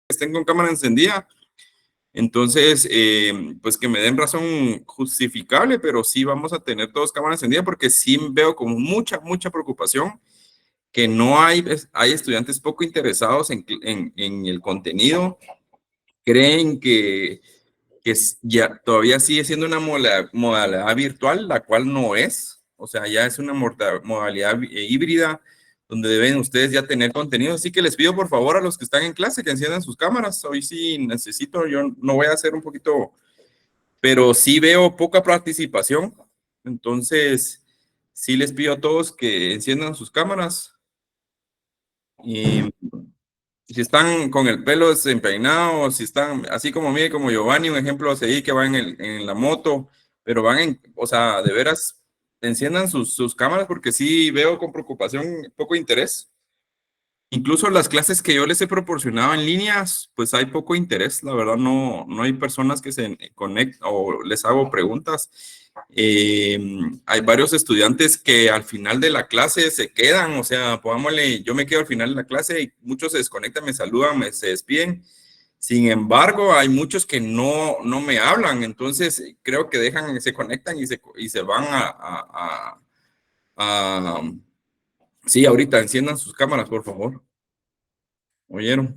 estén con cámara encendida. Entonces, pues que me den razón justificable, pero sí vamos a tener todos cámara encendida porque sí veo con mucha preocupación que no hay estudiantes poco interesados en el contenido, creen que ya todavía sigue siendo una modalidad virtual, la cual no es, o sea, ya es una modalidad híbrida donde deben ustedes ya tener contenido. Así que les pido por favor a los que están en clase que enciendan sus cámaras. Hoy sí necesito, yo no voy a hacer un poquito, pero sí veo poca participación. Entonces, sí les pido a todos que enciendan sus cámaras. Y si están con el pelo desempeinado, si están así como mire, como Giovanni, un ejemplo a seguir que va en la moto, pero o sea, de veras, enciendan sus cámaras porque sí veo con preocupación poco interés. Incluso las clases que yo les he proporcionado en líneas, pues hay poco interés, la verdad no hay personas que se conecten o les hago preguntas. Hay varios estudiantes que al final de la clase se quedan, o sea, pongámosle, yo me quedo al final de la clase y muchos se desconectan, me saludan, se despiden. Sin embargo, hay muchos que no me hablan, entonces creo que se conectan y se van a sí, ahorita enciendan sus cámaras, por favor. ¿Oyeron?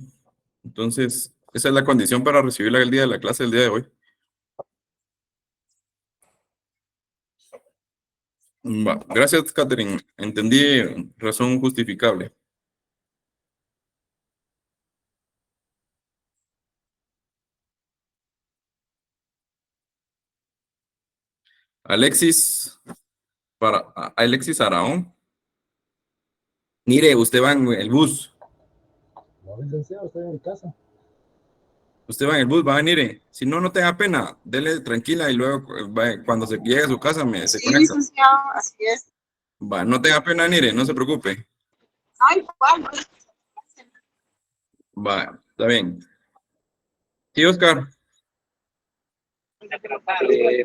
Entonces, esa es la condición para recibirla el día de la clase, el día de hoy. Gracias, Catherine. Entendí razón justificable. Alexis Araón. Mire, usted va en el bus. No, licenciado, estoy en casa. Usted va en el bus, va a venir. Si no, no tenga pena, dele tranquila y luego cuando se llegue a su casa se Sí, conecta. licenciado, así es. Va, no tenga pena, mire, no se preocupe. Ay, igual. Va, está bien. Sí, Oscar.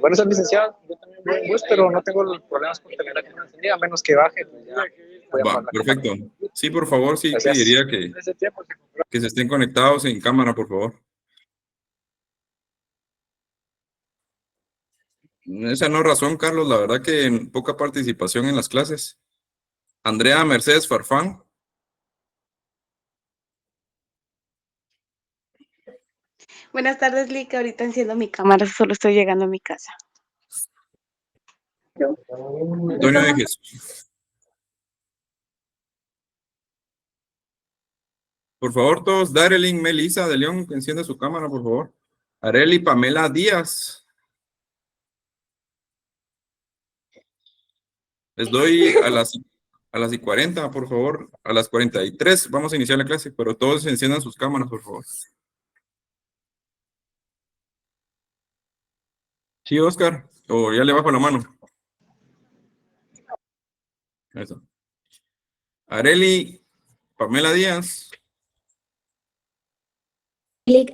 Buenos días, licenciado. Yo también voy en bus, pero no tengo los problemas con tener la cámara encendida, a menos que baje. Pues ya voy a Va, apagar la perfecto. cámara. Sí, por favor, sí Gracias. pediría que se estén conectados en cámara, por favor. Esa no es razón, Carlos. La verdad que poca participación en las clases. Andrea Mercedes Farfán. Buenas tardes, Lick. Ahorita enciendo mi cámara, solo estoy llegando a mi casa. Antonio de Jesús. Por favor, todos. Darelyn Melissa de León, que encienda su cámara, por favor. Areli Pamela Díaz. Les doy a las 40, por favor. A las 43 vamos a iniciar la clase, pero todos enciendan sus cámaras, por favor. Sí, Oscar. O ya le bajo la mano. Eso. Areli Pamela Díaz.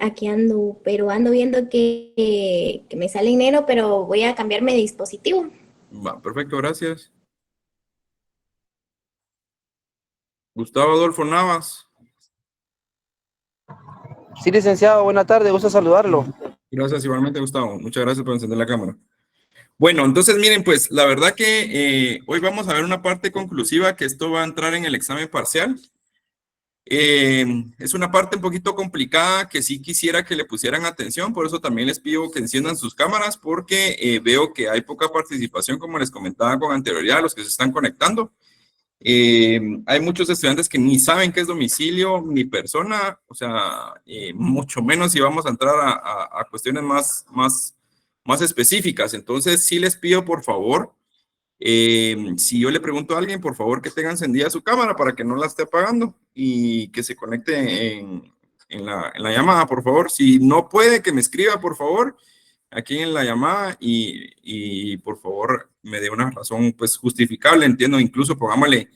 Aquí ando, pero ando viendo que me sale en enero, pero voy a cambiarme de dispositivo. Va, perfecto, gracias. Gustavo Adolfo Navas. Sí, licenciado, buena tarde, gusto saludarlo. Gracias, igualmente, Gustavo. Muchas gracias por encender la cámara. Bueno, entonces miren, pues la verdad que hoy vamos a ver una parte conclusiva que esto va a entrar en el examen parcial. Es una parte un poquito complicada que sí quisiera que le pusieran atención, por eso también les pido que enciendan sus cámaras porque veo que hay poca participación, como les comentaba con anterioridad, a los que se están conectando. Hay muchos estudiantes que ni saben qué es domicilio ni persona, o sea, mucho menos si vamos a entrar a cuestiones más específicas. Entonces, sí les pido, por favor, si yo le pregunto a alguien, por favor, que tenga encendida su cámara para que no la esté apagando y que se conecte en la llamada, por favor. Si no puede, que me escriba, por favor, aquí en la llamada y por favor me dé una razón pues justificable, entiendo, incluso pongámosle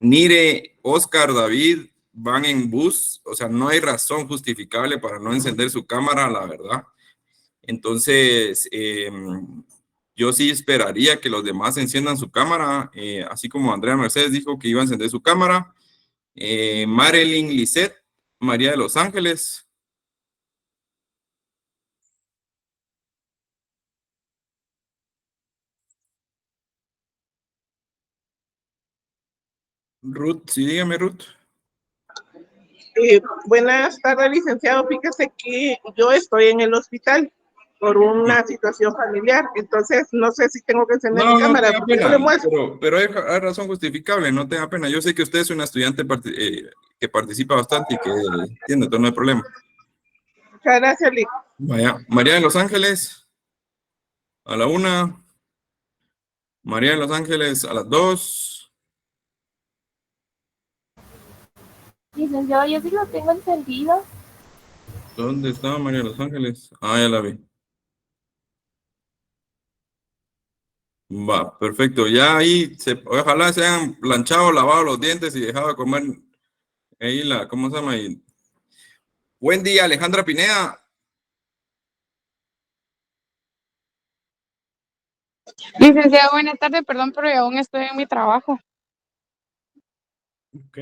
Nire, Oscar, David van en bus, o sea, no hay razón justificable para no encender su cámara, la verdad. Entonces, yo sí esperaría que los demás enciendan su cámara, así como Andrea Mercedes dijo que iba a encender su cámara. Marilyn Lisset, María de los Ángeles, Ruth, sí, dígame, Ruth. Buenas tardes, licenciado. Fíjese que yo estoy en el hospital por una situación familiar, entonces no sé si tengo que encender mi No, no cámara, tenga porque yo pena, le muestro. pero hay razón justificable, no tenga pena. Yo sé que usted es una estudiante que participa bastante y que entiende, entonces no hay problema. Muchas gracias, Lic. Vaya, María de Los Ángeles, a la 1. María de Los Ángeles, a las 2. Licenciado, yo sí lo tengo encendido. ¿Dónde está María de Los Ángeles? Ah, ya la vi. Va, perfecto. Ya ahí, ojalá se hayan planchado, lavado los dientes y dejado de comer ahí ¿cómo se llama? Buen día, Alejandra Pineda. Licenciado, buenas tardes, perdón, pero yo aún estoy en mi trabajo. Ok.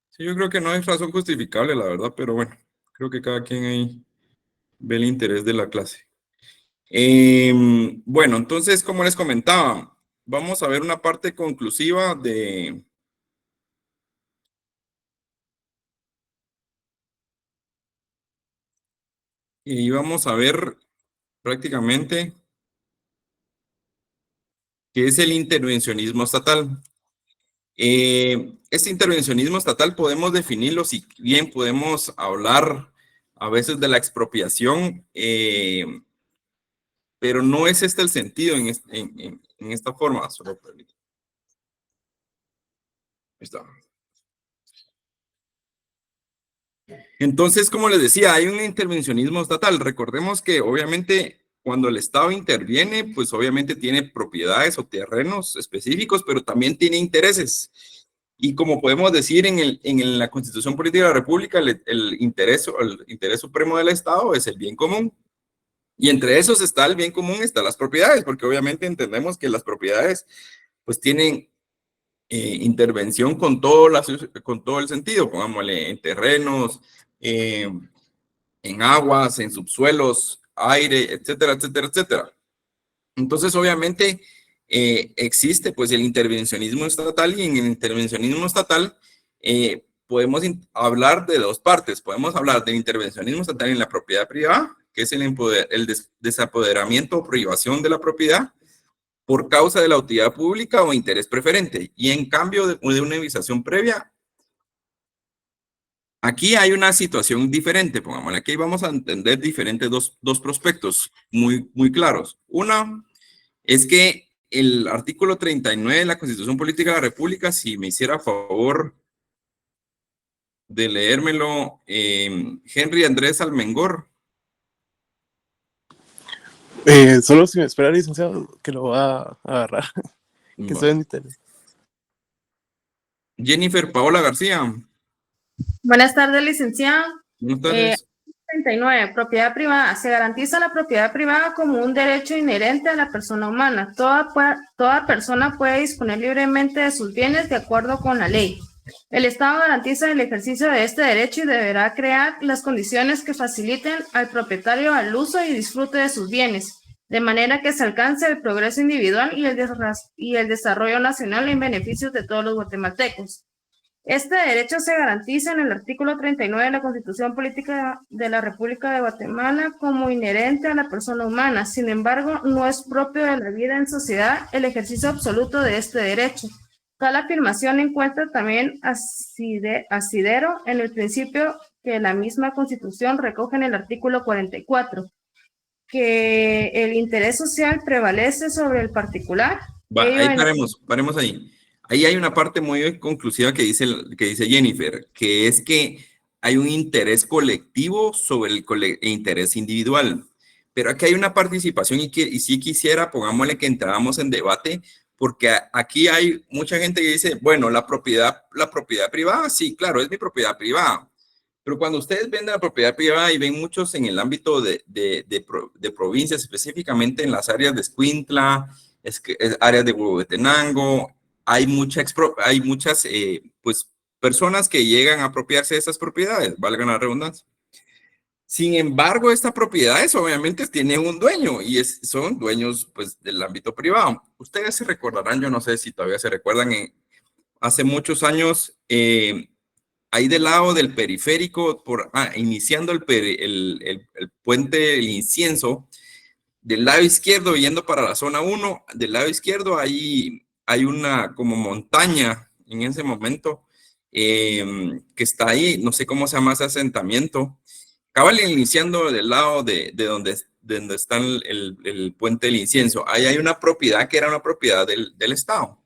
Sí, yo creo que no es razón justificable, la verdad, pero bueno, creo que cada quien ahí ve el interés de la clase. Bueno, entonces, como les comentaba, vamos a ver una parte conclusiva y vamos a ver prácticamente qué es el intervencionismo estatal. Este intervencionismo estatal podemos definirlo, si bien podemos hablar a veces de la expropiación, pero no es este el sentido en esta forma. Solo permítame. Ahí está. Entonces, como les decía, hay un intervencionismo estatal. Recordemos que obviamente cuando el Estado interviene, pues obviamente tiene propiedades o terrenos específicos, pero también tiene intereses. Y como podemos decir en la Constitución Política de la República, el interés supremo del Estado es el bien común. Y entre esos está el bien común, están las propiedades, porque obviamente entendemos que las propiedades pues tienen intervención con todo el sentido, pongámosle en terrenos, en aguas, en subsuelos, aire, etcétera, etcétera, etcétera. Entonces, obviamente, existe pues el intervencionismo estatal, y en el intervencionismo estatal podemos hablar de dos partes. Podemos hablar del intervencionismo estatal en la propiedad privada, que es el desapoderamiento o privación de la propiedad por causa de la utilidad pública o interés preferente. Y en cambio de una avisación previa, aquí hay una situación diferente. Pongámosle, aquí vamos a entender diferentes dos prospectos muy claros. Una es que el artículo 39 de la Constitución Política de la República, si me hiciera favor de leérmelo, Henry Andrés Almengor. Solo si me espera, licenciado, que lo va a agarrar. Que estoy en interés. Jennifer Paola García. Buenas tardes, licenciado. Buenas tardes. 39. Propiedad privada. Se garantiza la propiedad privada como un derecho inherente a la persona humana. Toda persona puede disponer libremente de sus bienes de acuerdo con la ley. El Estado garantiza el ejercicio de este derecho y deberá crear las condiciones que faciliten al propietario el uso y disfrute de sus bienes, de manera que se alcance el progreso individual y el desarrollo nacional en beneficio de todos los guatemaltecos. Este derecho se garantiza en el artículo 39 de la Constitución Política de la República de Guatemala como inherente a la persona humana. Sin embargo, no es propio de la vida en sociedad el ejercicio absoluto de este derecho. Tal afirmación encuentra también asidero en el principio que la misma Constitución recoge en el artículo 44, que el interés social prevalece sobre el particular. Ahí paremos ahí. Ahí hay una parte muy conclusiva que dice Jennifer, que es que hay un interés colectivo sobre el interés individual. Pero aquí hay una participación y sí quisiera, pongámosle que entráramos en debate, porque aquí hay mucha gente que dice, bueno, la propiedad privada, sí, claro, es mi propiedad privada. Pero cuando ustedes ven la propiedad privada y ven muchos en el ámbito de provincias, específicamente en las áreas de Escuintla, áreas de Huehuetenango, hay muchas pues, personas que llegan a apropiarse de esas propiedades, valgan la redundancia. Sin embargo, estas propiedades obviamente tienen un dueño y son dueños pues del ámbito privado. Ustedes se recordarán, yo no sé si todavía se recuerdan, hace muchos años, ahí del lado del periférico, iniciando el puente del Incienso, del lado izquierdo, yendo para la zona 1, del lado izquierdo hay una como montaña en ese momento que está ahí, no sé cómo se llama ese asentamiento. Cabal iniciando del lado de donde está el puente del Incienso. Ahí hay una propiedad que era una propiedad del Estado.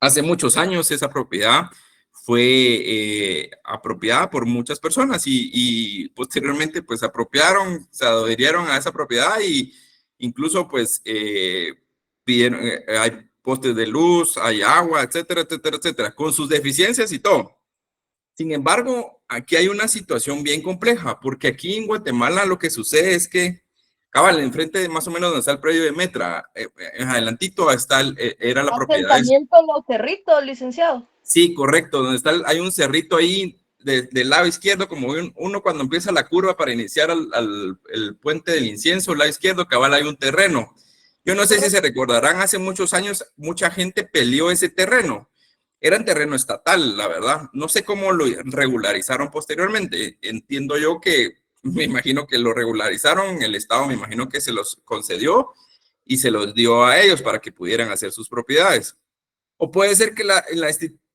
Hace muchos años esa propiedad fue apropiada por muchas personas y posteriormente pues apropiaron, se adherieron a esa propiedad y incluso pues pidieron, hay postes de luz, hay agua, etcétera, etcétera, etcétera, con sus deficiencias y todo. Sin embargo, aquí hay una situación bien compleja, porque aquí en Guatemala lo que sucede es que, cabal, enfrente de más o menos donde está el predio de Metra, adelantito está era la propiedad. Asentamiento Los Cerritos, licenciado. Sí, correcto, donde está hay un cerrito ahí del lado izquierdo, como uno cuando empieza la curva para iniciar el puente del Incienso, al lado izquierdo, cabal, hay un terreno. Yo no sé si se recordarán, hace muchos años mucha gente peleó ese terreno. Era un terreno estatal, la verdad. No sé cómo lo regularizaron posteriormente. Entiendo yo que, me imagino que lo regularizaron, el Estado me imagino que se los concedió y se los dio a ellos para que pudieran hacer sus propiedades. O puede ser que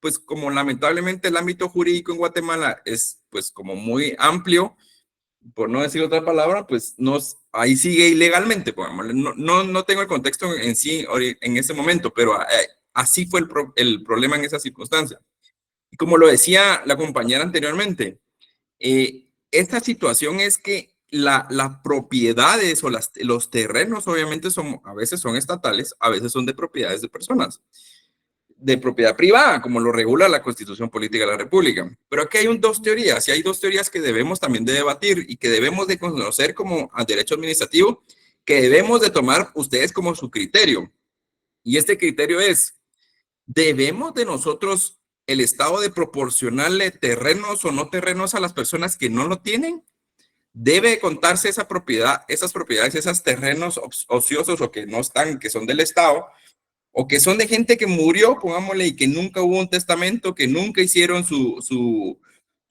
pues como lamentablemente el ámbito jurídico en Guatemala es pues como muy amplio, por no decir otra palabra, pues ahí sigue ilegalmente, no tengo el contexto en sí en ese momento, pero así fue el problema en esa circunstancia. Y como lo decía la compañera anteriormente, esta situación es que las propiedades o los terrenos obviamente a veces son estatales, a veces son de propiedades de personas, de propiedad privada, como lo regula la Constitución Política de la República. Pero aquí hay dos teorías, y hay dos teorías que debemos también de debatir y que debemos de conocer como derecho administrativo, que debemos de tomar ustedes como su criterio. Y este criterio es, ¿debemos de nosotros, el Estado, de proporcionarle terrenos o no terrenos a las personas que no lo tienen? ¿Debe contarse esas propiedades, esos terrenos ociosos o que no están, que son del Estado, o que son de gente que murió, pongámosle, y que nunca hubo un testamento, que nunca hicieron su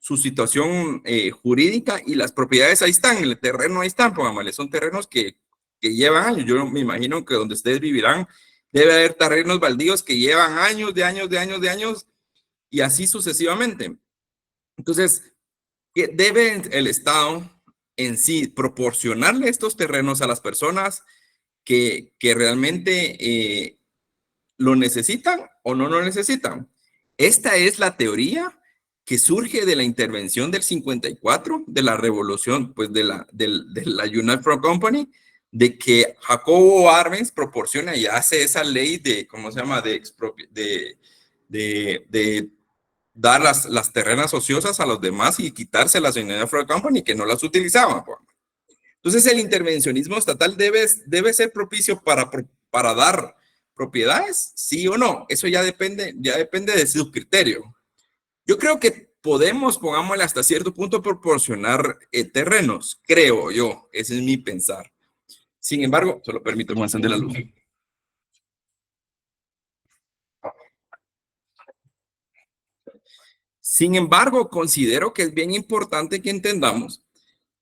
situación jurídica, y las propiedades ahí están, el terreno ahí están, pongámosle, son terrenos que llevan años? Yo me imagino que donde ustedes vivirán debe haber terrenos baldíos que llevan años, y así sucesivamente. Entonces, ¿debe el Estado en sí proporcionarle estos terrenos a las personas que realmente lo necesitan o no lo necesitan? Esta es la teoría que surge de la intervención del 54, de la revolución, pues de la United Fruit Company, de que Jacobo Arbenz proporciona y hace esa ley de, ¿cómo se llama?, de dar las terrenas ociosas a los demás y quitárselas a la United Fruit Company, que no las utilizaban. Entonces, el intervencionismo estatal debe ser propicio para dar propiedades, sí o no. Eso ya depende de su criterio. Yo creo que podemos, pongámosle hasta cierto punto, proporcionar terrenos, creo yo. Ese es mi pensar. Sin embargo, solo permítame encender la luz. Sin embargo, considero que es bien importante que entendamos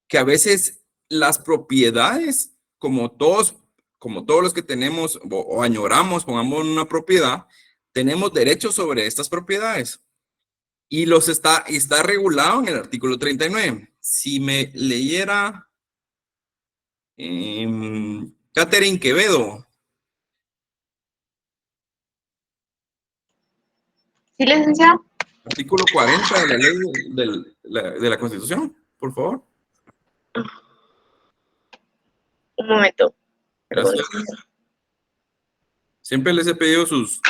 que a veces las propiedades, como todos los que tenemos o añoramos, pongamos una propiedad, tenemos derechos sobre estas propiedades. Y está regulado en el artículo 39. Si me leyera Catherine Quevedo. Sí, licenciado. Artículo 40 de la ley de la Constitución, por favor. Un momento. Gracias. Siempre les he pedido sus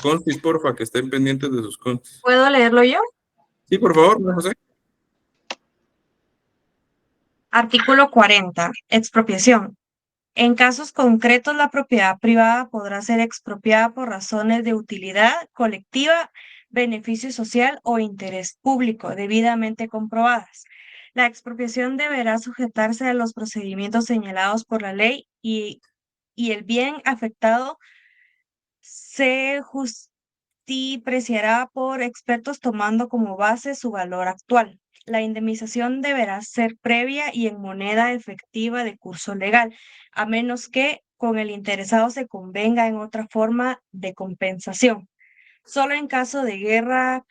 constis, porfa, que estén pendientes de sus constis. ¿Puedo leerlo yo? Sí, por favor, José. Artículo 40. Expropiación. En casos concretos, la propiedad privada podrá ser expropiada por razones de utilidad colectiva, beneficio social o interés público debidamente comprobadas. La expropiación deberá sujetarse a los procedimientos señalados por la ley y el bien afectado se justipreciará por expertos tomando como base su valor actual. La indemnización deberá ser previa y en moneda efectiva de curso legal, a menos que con el interesado se convenga en otra forma de compensación. Solo en caso de guerra,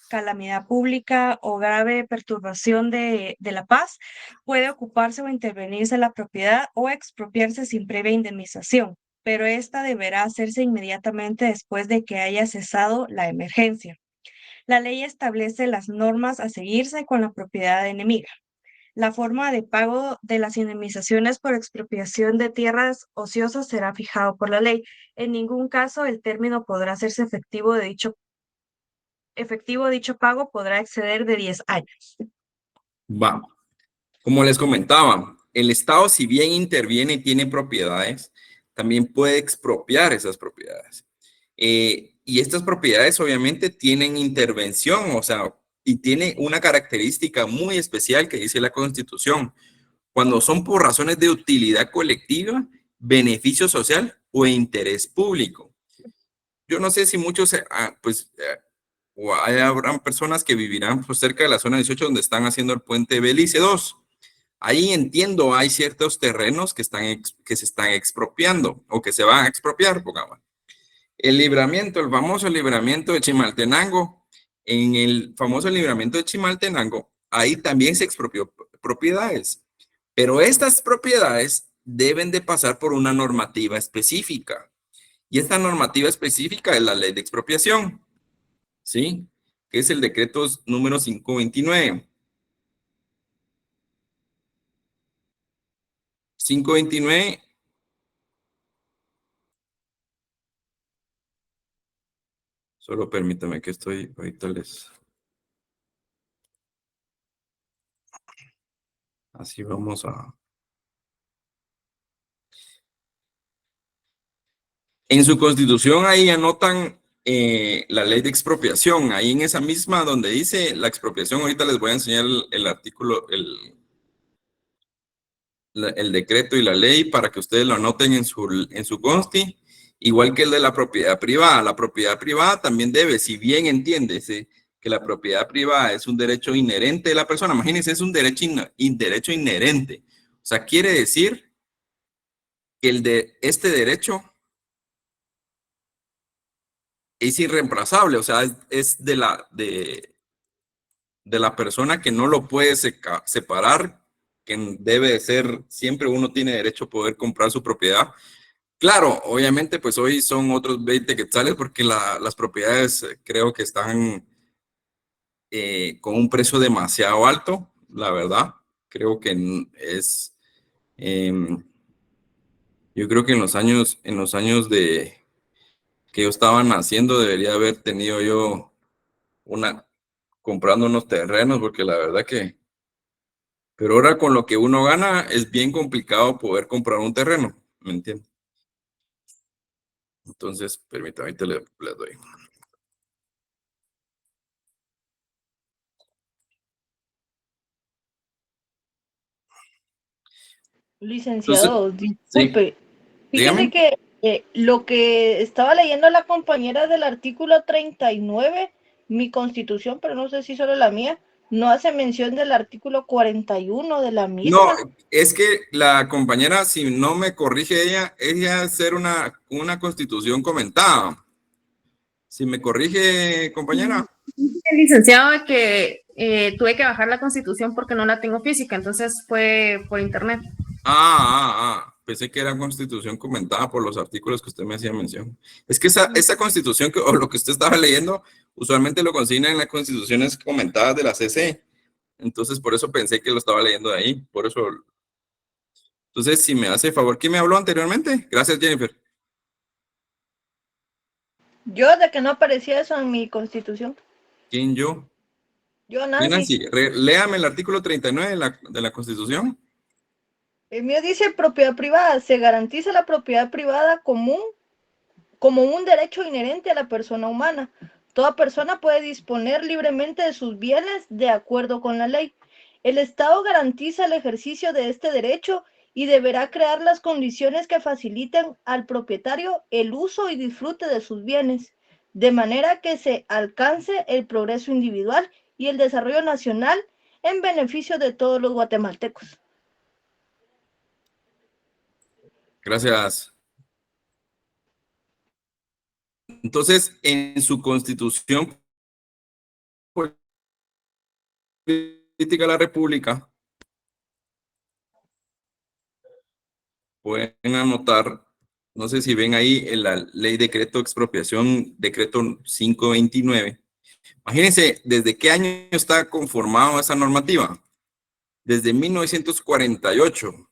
calamidad pública o grave perturbación de la paz, puede ocuparse o intervenirse la propiedad o expropiarse sin previa indemnización, pero esta deberá hacerse inmediatamente después de que haya cesado la emergencia. La ley establece las normas a seguirse con la propiedad enemiga. La forma de pago de las indemnizaciones por expropiación de tierras ociosas será fijado por la ley. En ningún caso el término podrá hacerse efectivo dicho pago podrá exceder de 10 años. Va. Como les comentaba, el Estado, si bien interviene y tiene propiedades, también puede expropiar esas propiedades. Y estas propiedades obviamente tienen intervención, o sea, y tiene una característica muy especial que dice la Constitución. Cuando son por razones de utilidad colectiva, beneficio social o interés público. Yo no sé si muchos, o habrán personas que vivirán pues, cerca de la zona 18 donde están haciendo el puente Belice 2. Ahí entiendo, hay ciertos terrenos que se están expropiando o que se van a expropiar, pongamos. El famoso libramiento de Chimaltenango, en el famoso libramiento de Chimaltenango, ahí también se expropió propiedades, pero estas propiedades deben de pasar por una normativa específica. Y esta normativa específica es la ley de expropiación, ¿sí? Que es el decreto número 529. 529. Solo permítame que ahorita así vamos a... En su constitución ahí anotan la ley de expropiación, ahí en esa misma donde dice la expropiación, ahorita les voy a enseñar el artículo, el decreto y la ley para que ustedes lo anoten en su consti, igual que el de la propiedad privada. La propiedad privada también debe, si bien entiéndese que la propiedad privada es un derecho inherente de la persona, imagínense, es un derecho inherente. O sea, quiere decir que este derecho es irreemplazable, o sea, es de la persona que no lo puede separar, que debe de ser, siempre uno tiene derecho a poder comprar su propiedad. Claro, obviamente, pues hoy son otros 20 quetzales porque las propiedades creo que están con un precio demasiado alto, la verdad. Creo que yo creo que en los años que yo estaba naciendo debería haber tenido yo comprando unos terrenos, porque la verdad que, pero ahora con lo que uno gana es bien complicado poder comprar un terreno, ¿me entiendes? Entonces, permítame, ahorita le doy. Licenciado, disculpe. Dígame. Fíjese que lo que estaba leyendo la compañera del artículo 39, mi constitución, pero no sé si solo la mía, no hace mención del artículo 41 de la misma. No, es que la compañera, si no me corrige ella hacer una constitución comentada. Si me corrige, compañera. El licenciado que tuve que bajar la constitución porque no la tengo física, entonces fue por internet. Pensé que era constitución comentada por los artículos que usted me hacía mención. Es que esa constitución o lo que usted estaba leyendo, usualmente lo consigna en las constituciones comentadas de la CC. Entonces, por eso pensé que lo estaba leyendo de ahí. Por eso. Entonces, si me hace favor, ¿quién me habló anteriormente? Gracias, Jennifer. Yo, de que no aparecía eso en mi constitución. ¿Quién yo? Yo, Nancy. Léame el artículo 39 de la Constitución. El mío dice propiedad privada. Se garantiza la propiedad privada común como un derecho inherente a la persona humana. Toda persona puede disponer libremente de sus bienes de acuerdo con la ley. El Estado garantiza el ejercicio de este derecho y deberá crear las condiciones que faciliten al propietario el uso y disfrute de sus bienes, de manera que se alcance el progreso individual y el desarrollo nacional en beneficio de todos los guatemaltecos. Gracias. Entonces, en su constitución política de la República, pueden anotar, no sé si ven ahí en la ley decreto de expropiación, decreto 529. Imagínense, ¿desde qué año está conformada esa normativa? Desde 1948.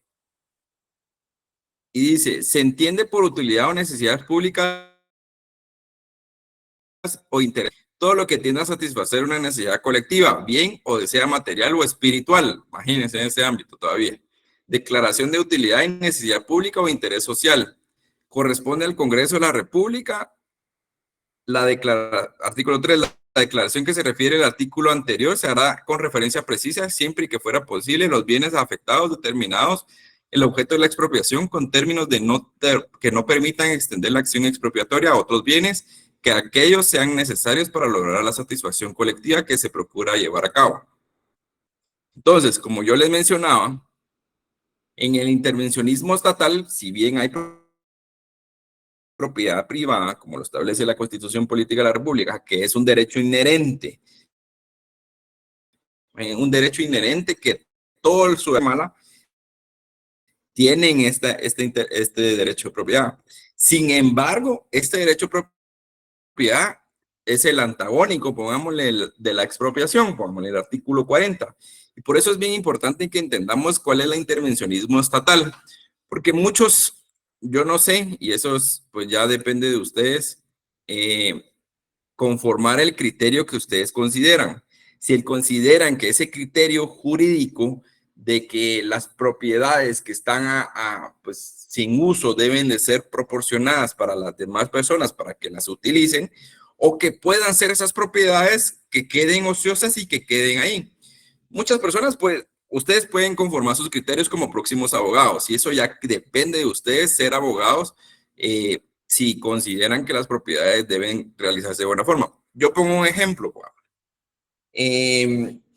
Y dice, se entiende por utilidad o necesidades públicas o interés, todo lo que tienda a satisfacer una necesidad colectiva, bien o desea material o espiritual. Imagínense en ese ámbito todavía. Declaración de utilidad y necesidad pública o interés social. Corresponde al Congreso de la República. Artículo 3, la declaración que se refiere al artículo anterior se hará con referencia precisa siempre y que fuera posible los bienes afectados determinados el objeto de la expropiación con términos que no permitan extender la acción expropiatoria a otros bienes que aquellos sean necesarios para lograr la satisfacción colectiva que se procura llevar a cabo. Entonces, como yo les mencionaba, en el intervencionismo estatal, si bien hay propiedad privada, como lo establece la Constitución Política de la República, que es un derecho inherente, que todo el Guatemala tienen este derecho de propiedad. Sin embargo, este derecho de propiedad es el antagónico, pongámosle, de la expropiación, pongámosle el artículo 40. Y por eso es bien importante que entendamos cuál es el intervencionismo estatal, porque muchos, yo no sé, y eso pues ya depende de ustedes, conformar el criterio que ustedes consideran. Si consideran que ese criterio jurídico de que las propiedades que están pues, sin uso deben de ser proporcionadas para las demás personas para que las utilicen, o que puedan ser esas propiedades que queden ociosas y que queden ahí. Muchas personas, pues, ustedes pueden conformar sus criterios como próximos abogados, y eso ya depende de ustedes ser abogados, si consideran que las propiedades deben realizarse de buena forma. Yo pongo un ejemplo.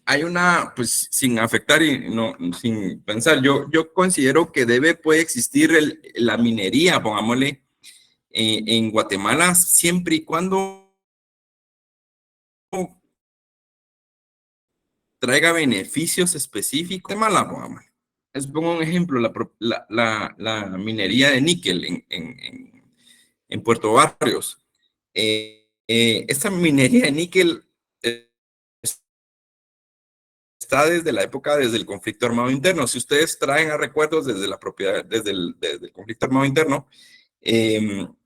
Hay una, pues sin afectar y no, sin pensar, yo considero que puede existir la minería, pongámosle, en Guatemala, siempre y cuando traiga beneficios específicos de Guatemala, pongámosle. Les pongo un ejemplo, la minería de níquel en Puerto Barrios. Esta minería de níquel está desde la época, desde el conflicto armado interno. Si ustedes traen a recuerdos desde la propiedad, desde el conflicto armado interno,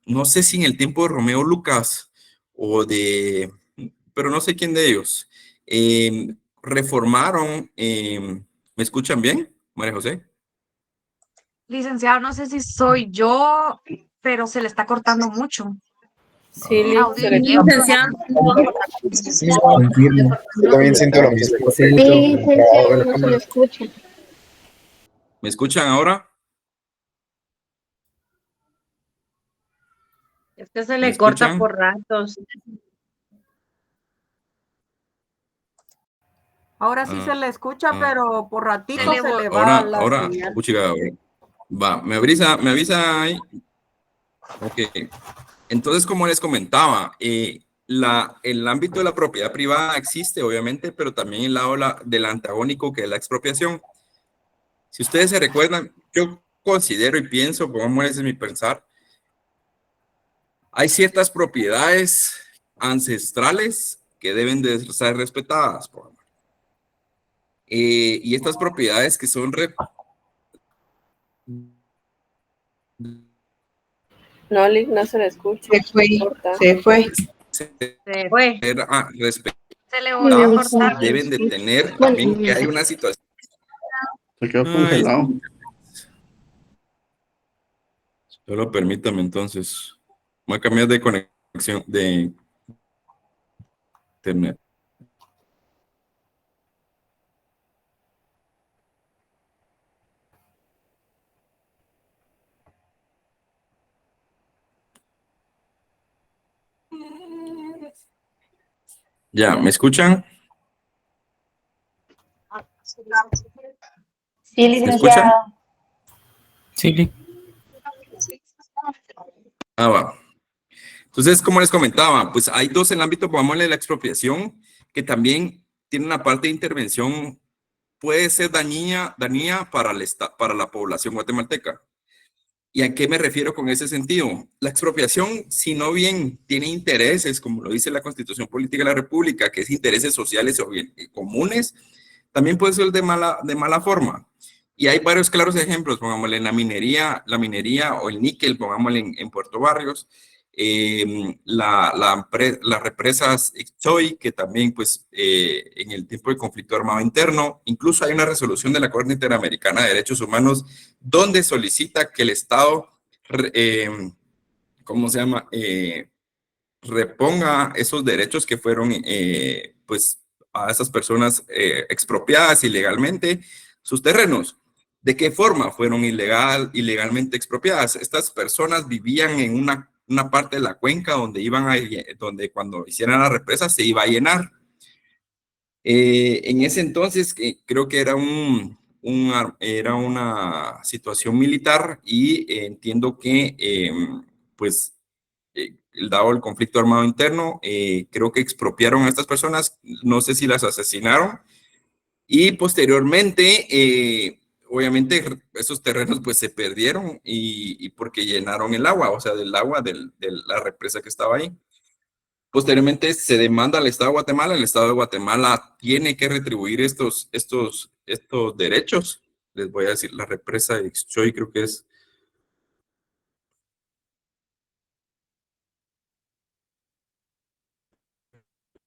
no sé si en el tiempo de Romeo Lucas pero no sé quién de ellos, reformaron, ¿me escuchan bien, María José? Licenciado, no sé si soy yo, pero se le está cortando mucho. Sí, Licenciado. Confirmo. Yo también siento lo mismo. Sí, licenciado, no se lo escucha. ¿Me escuchan ahora? Es que se le corta por ratos. Ahora sí se le escucha, pero por ratito se le va la señal. Puchiga, va, me avisa ahí. Ok. Entonces, como les comentaba, el ámbito de la propiedad privada existe, obviamente, pero también el lado del antagónico, que es la expropiación. Si ustedes se recuerdan, yo considero y pienso, como ese es mi pensar, hay ciertas propiedades ancestrales que deben de ser respetadas. Y estas propiedades que son... No, Lick, no se le escucha. Se fue. Se fue. Se le volvió a cortar. Deben de tener también que hay una situación. Se quedó congelado. Solo permítame entonces. Voy a cambiar de conexión de internet. Ya, ¿me escuchan? Sí, ¿Me escuchan? licenciada. Sí. Va. Entonces, como les comentaba, pues hay dos en el ámbito, pongámosle, de la expropiación, que también tiene una parte de intervención, puede ser dañina para la población guatemalteca. ¿Y a qué me refiero con ese sentido? La expropiación, si no bien tiene intereses, como lo dice la Constitución Política de la República, que es intereses sociales o bien comunes, también puede ser de mala forma. Y hay varios claros ejemplos, pongámosle en la minería o el níquel, pongámosle en Puerto Barrios, las represas Ixtoy, que también pues en el tiempo de conflicto armado interno, incluso hay una resolución de la Corte Interamericana de Derechos Humanos donde solicita que el Estado, reponga esos derechos que fueron pues a esas personas expropiadas ilegalmente sus terrenos. ¿De qué forma fueron ilegalmente expropiadas? Estas personas vivían en una parte de la cuenca donde cuando hicieran la represa se iba a llenar. En ese entonces creo que era una situación militar y entiendo que pues dado el conflicto armado interno, creo que expropiaron a estas personas, no sé si las asesinaron, y posteriormente, obviamente, esos terrenos pues se perdieron y porque llenaron el agua, o sea, del agua de la represa que estaba ahí. Posteriormente se demanda al Estado de Guatemala, el Estado de Guatemala tiene que retribuir estos derechos. Les voy a decir, la represa de Ixtoy creo que es.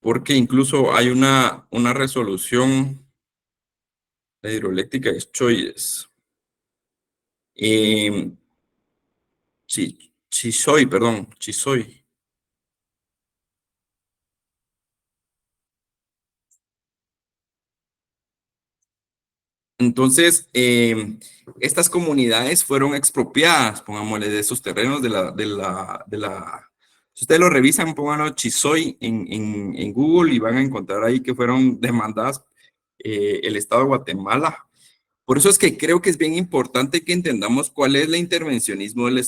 Porque incluso hay una resolución de hidroeléctrica de Choyes. Chisoy. Entonces, estas comunidades fueron expropiadas, pongámosle, de esos terrenos si ustedes lo revisan, pónganlo Chisoy en Google y van a encontrar ahí que fueron demandadas el Estado de Guatemala. Por eso es que creo que es bien importante que entendamos cuál es el intervencionismo del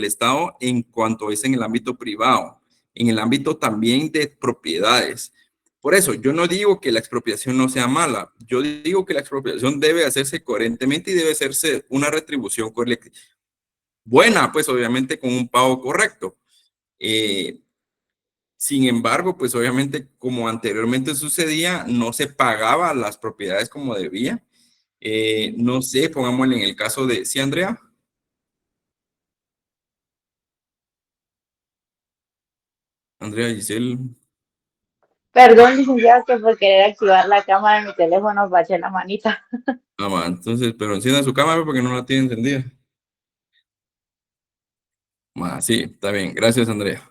Estado en cuanto es en el ámbito privado, en el ámbito también de propiedades. Por eso, yo no digo que la expropiación no sea mala, yo digo que la expropiación debe hacerse coherentemente y debe hacerse una retribución buena, pues obviamente con un pago correcto. Sin embargo, pues obviamente como anteriormente sucedía, no se pagaba las propiedades como debía. No sé, pongámosle en el caso de... ¿Sí, Andrea? Andrea Giselle. Perdón, licenciada, que por querer activar la cámara de mi teléfono baché la manita. Entonces, pero encienda su cámara porque no la tiene encendida. Sí, está bien. Gracias, Andrea.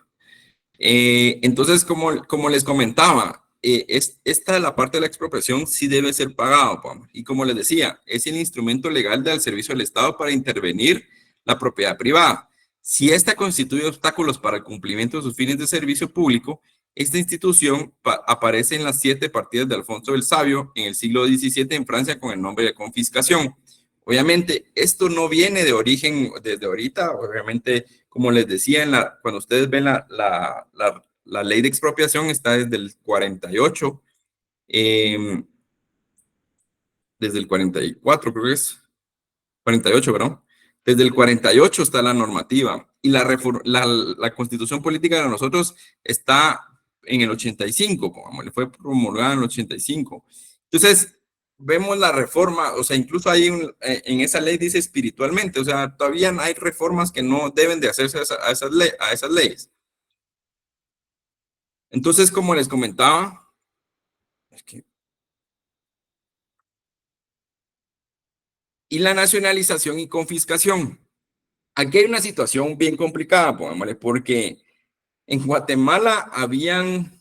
Entonces, como les comentaba, esta de la parte de la expropiación sí debe ser pagado, y como les decía, es el instrumento legal del servicio del Estado para intervenir la propiedad privada. Si esta constituye obstáculos para el cumplimiento de sus fines de servicio público, esta institución aparece en las 7 partidas de Alfonso el Sabio en el siglo XVII en Francia con el nombre de confiscación. Obviamente, esto no viene de origen desde ahorita, obviamente, como les decía, cuando ustedes ven la ley de expropiación está desde el 48, desde el 44 creo que es, 48, ¿verdad? Desde el 48 está la normativa y la Constitución Política de nosotros está en el 85, como le fue promulgada en el 85. Entonces, vemos la reforma, o sea, incluso hay en esa ley dice espiritualmente, o sea, todavía hay reformas que no deben de hacerse a esas leyes. Entonces, como les comentaba, y la nacionalización y confiscación. Aquí hay una situación bien complicada, pongámosle, porque en Guatemala habían,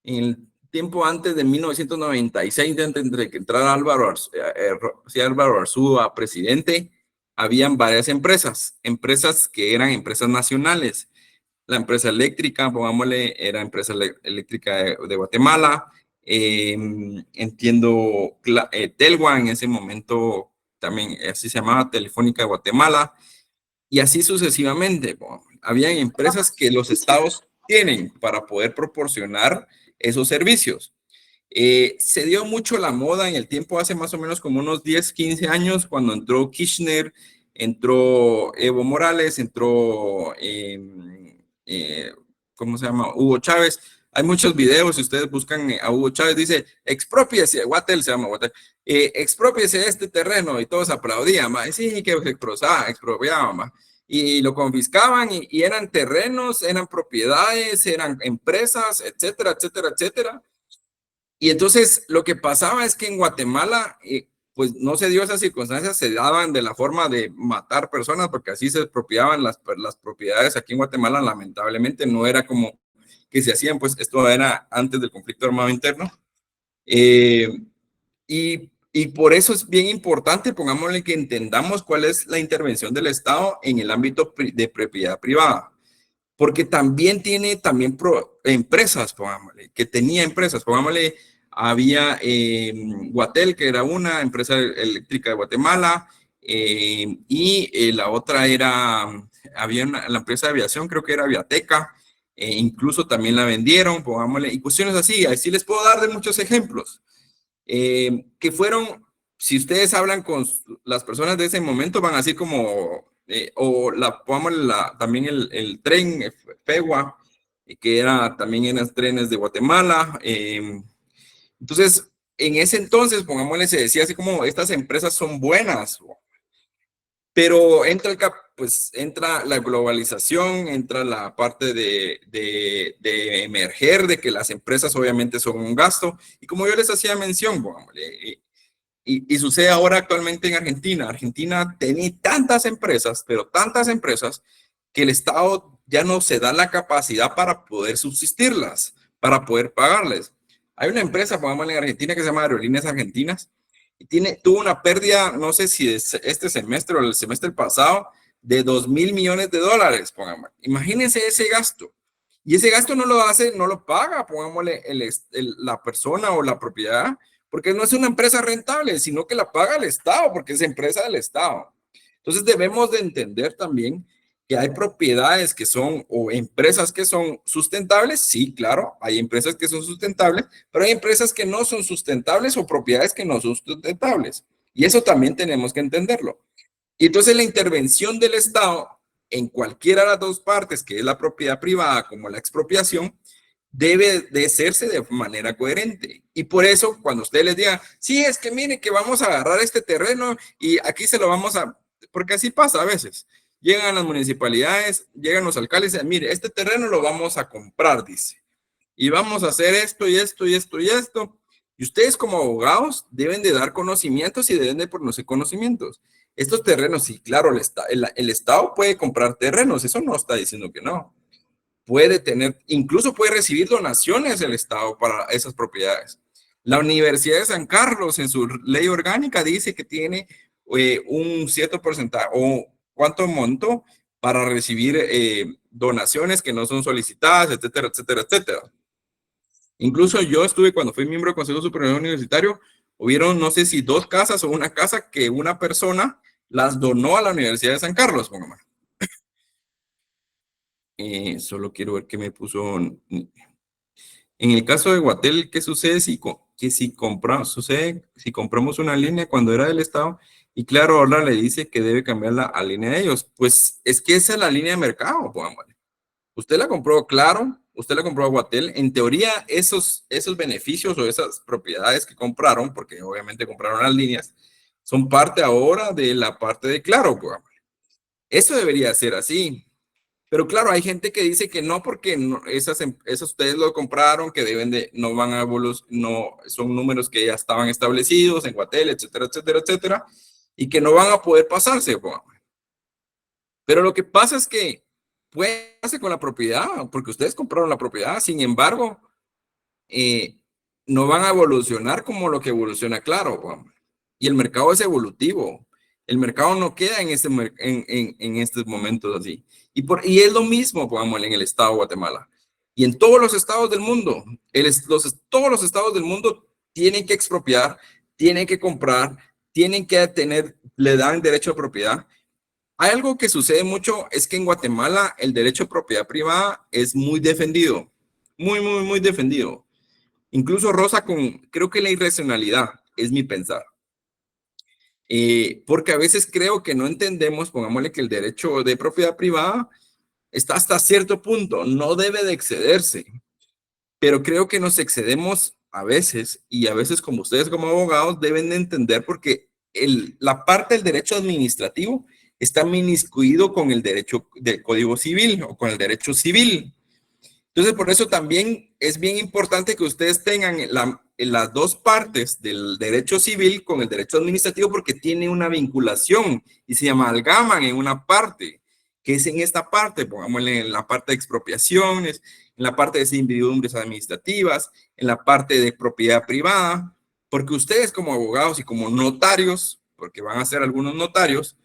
en el tiempo antes de 1996, entre que entrara Álvaro Arzúa presidente, habían varias empresas que eran empresas nacionales. La empresa eléctrica, pongámosle, era empresa eléctrica de Guatemala. Entiendo, Telgua en ese momento también, así se llamaba, Telefónica de Guatemala. Y así sucesivamente. Habían empresas que los estados tienen para poder proporcionar esos servicios. Se dio mucho la moda en el tiempo, hace más o menos como unos 10, 15 años, cuando entró Kirchner, entró Evo Morales, entró, ¿cómo se llama? Hugo Chávez. Hay muchos videos, si ustedes buscan a Hugo Chávez, dice, exprópiese, Guatel se llama Guatel, exprópiese este terreno, y todos aplaudían, ma. Sí, que se expropiaban, ma. Y lo confiscaban, y eran terrenos, eran propiedades, eran empresas, etcétera, etcétera, etcétera. Y entonces lo que pasaba es que en Guatemala, pues no se dio esas circunstancias, se daban de la forma de matar personas, porque así se expropiaban las propiedades aquí en Guatemala. Lamentablemente no era como que se hacían, pues esto era antes del conflicto armado interno. Y por eso es bien importante, pongámosle, que entendamos cuál es la intervención del Estado en el ámbito de propiedad privada. Porque también tiene empresas, pongámosle, que tenía empresas, pongámosle, había Guatel, que era una empresa eléctrica de Guatemala, y la otra era, había la empresa de aviación, creo que era Aviateca, incluso también la vendieron, pongámosle, y cuestiones así. Así les puedo dar de muchos ejemplos, que fueron, si ustedes hablan con las personas de ese momento, van a decir como, también el tren Pegua, que era también en los trenes de Guatemala. Entonces, en ese entonces, pongámosle, se decía así como, estas empresas son buenas, pero entra la globalización, entra la parte de emerger, de que las empresas obviamente son un gasto, y como yo les hacía mención, pongámosle, y sucede ahora actualmente en Argentina. Argentina tiene tantas empresas, pero tantas empresas, que el Estado ya no se da la capacidad para poder subsistirlas, para poder pagarles. Hay una empresa, pongámosle, en Argentina, que se llama Aerolíneas Argentinas, y tuvo una pérdida, no sé si es este semestre o el semestre pasado, de $2.000 millones, pongámosle. Imagínense ese gasto. Y ese gasto no lo paga, pongámosle, la persona o la propiedad, porque no es una empresa rentable, sino que la paga el Estado, porque es empresa del Estado. Entonces debemos de entender también que hay propiedades que son, o empresas que son sustentables. Sí, claro, hay empresas que son sustentables, pero hay empresas que no son sustentables, o propiedades que no son sustentables. Y eso también tenemos que entenderlo. Y entonces la intervención del Estado en cualquiera de las dos partes, que es la propiedad privada como la expropiación, debe de hacerse de manera coherente. Y por eso, cuando ustedes les digan, sí, es que mire que vamos a agarrar este terreno y aquí se lo vamos a... Porque así pasa a veces. Llegan las municipalidades, llegan los alcaldes y dicen, mire, este terreno lo vamos a comprar, dice. Y vamos a hacer esto y esto y esto y esto. Y ustedes como abogados deben de dar conocimientos y deben de conocer conocimientos. Estos terrenos, sí, claro, el Estado puede comprar terrenos, eso no está diciendo que no. Puede tener, incluso puede recibir donaciones del Estado para esas propiedades. La Universidad de San Carlos, en su ley orgánica, dice que tiene un cierto porcentaje o cuánto monto para recibir donaciones que no son solicitadas, etcétera, etcétera, etcétera. Incluso yo estuve, cuando fui miembro del Consejo Superior Universitario, hubieron, no sé si 2 casas o una casa que una persona las donó a la Universidad de San Carlos, póngame. Solo quiero ver qué me puso. En el caso de Guatel, ¿qué sucede si compramos una línea cuando era del Estado? Y claro, ahora le dice que debe cambiarla a línea de ellos. Pues es que esa es la línea de mercado, pongámosle. Usted la compró, claro, usted la compró a Guatel. En teoría, esos beneficios o esas propiedades que compraron, porque obviamente compraron las líneas, son parte ahora de la parte de Claro, pongámosle. Eso debería ser así. Pero claro, hay gente que dice que no, porque esas ustedes lo compraron, que no van a evolucionar, no, son números que ya estaban establecidos en Guatel, etcétera, etcétera, etcétera, y que no van a poder pasarse. Pero lo que pasa es que puede pasarse con la propiedad, porque ustedes compraron la propiedad, sin embargo, no van a evolucionar como lo que evoluciona Claro. Y el mercado es evolutivo. El mercado no queda en estos momentos así. Y es lo mismo, pongámosle, en el estado de Guatemala. Y en todos los estados del mundo, todos los estados del mundo tienen que expropiar, tienen que comprar, tienen que le dan derecho a propiedad. Hay algo que sucede mucho, es que en Guatemala el derecho a propiedad privada es muy defendido, muy defendido. Incluso roza creo que la irracionalidad, es mi pensar. Porque a veces creo que no entendemos, pongámosle que el derecho de propiedad privada está hasta cierto punto, no debe de excederse, pero creo que nos excedemos a veces, y a veces como ustedes como abogados deben de entender, porque la parte del derecho administrativo está inmiscuido con el derecho del Código Civil o con el derecho civil. Entonces, por eso también es bien importante que ustedes tengan las dos partes del derecho civil con el derecho administrativo, porque tiene una vinculación y se amalgaman en una parte, que es en esta parte, pongámosle en la parte de expropiaciones, en la parte de servidumbres administrativas, en la parte de propiedad privada, porque ustedes como abogados y como notarios, porque van a ser algunos notarios,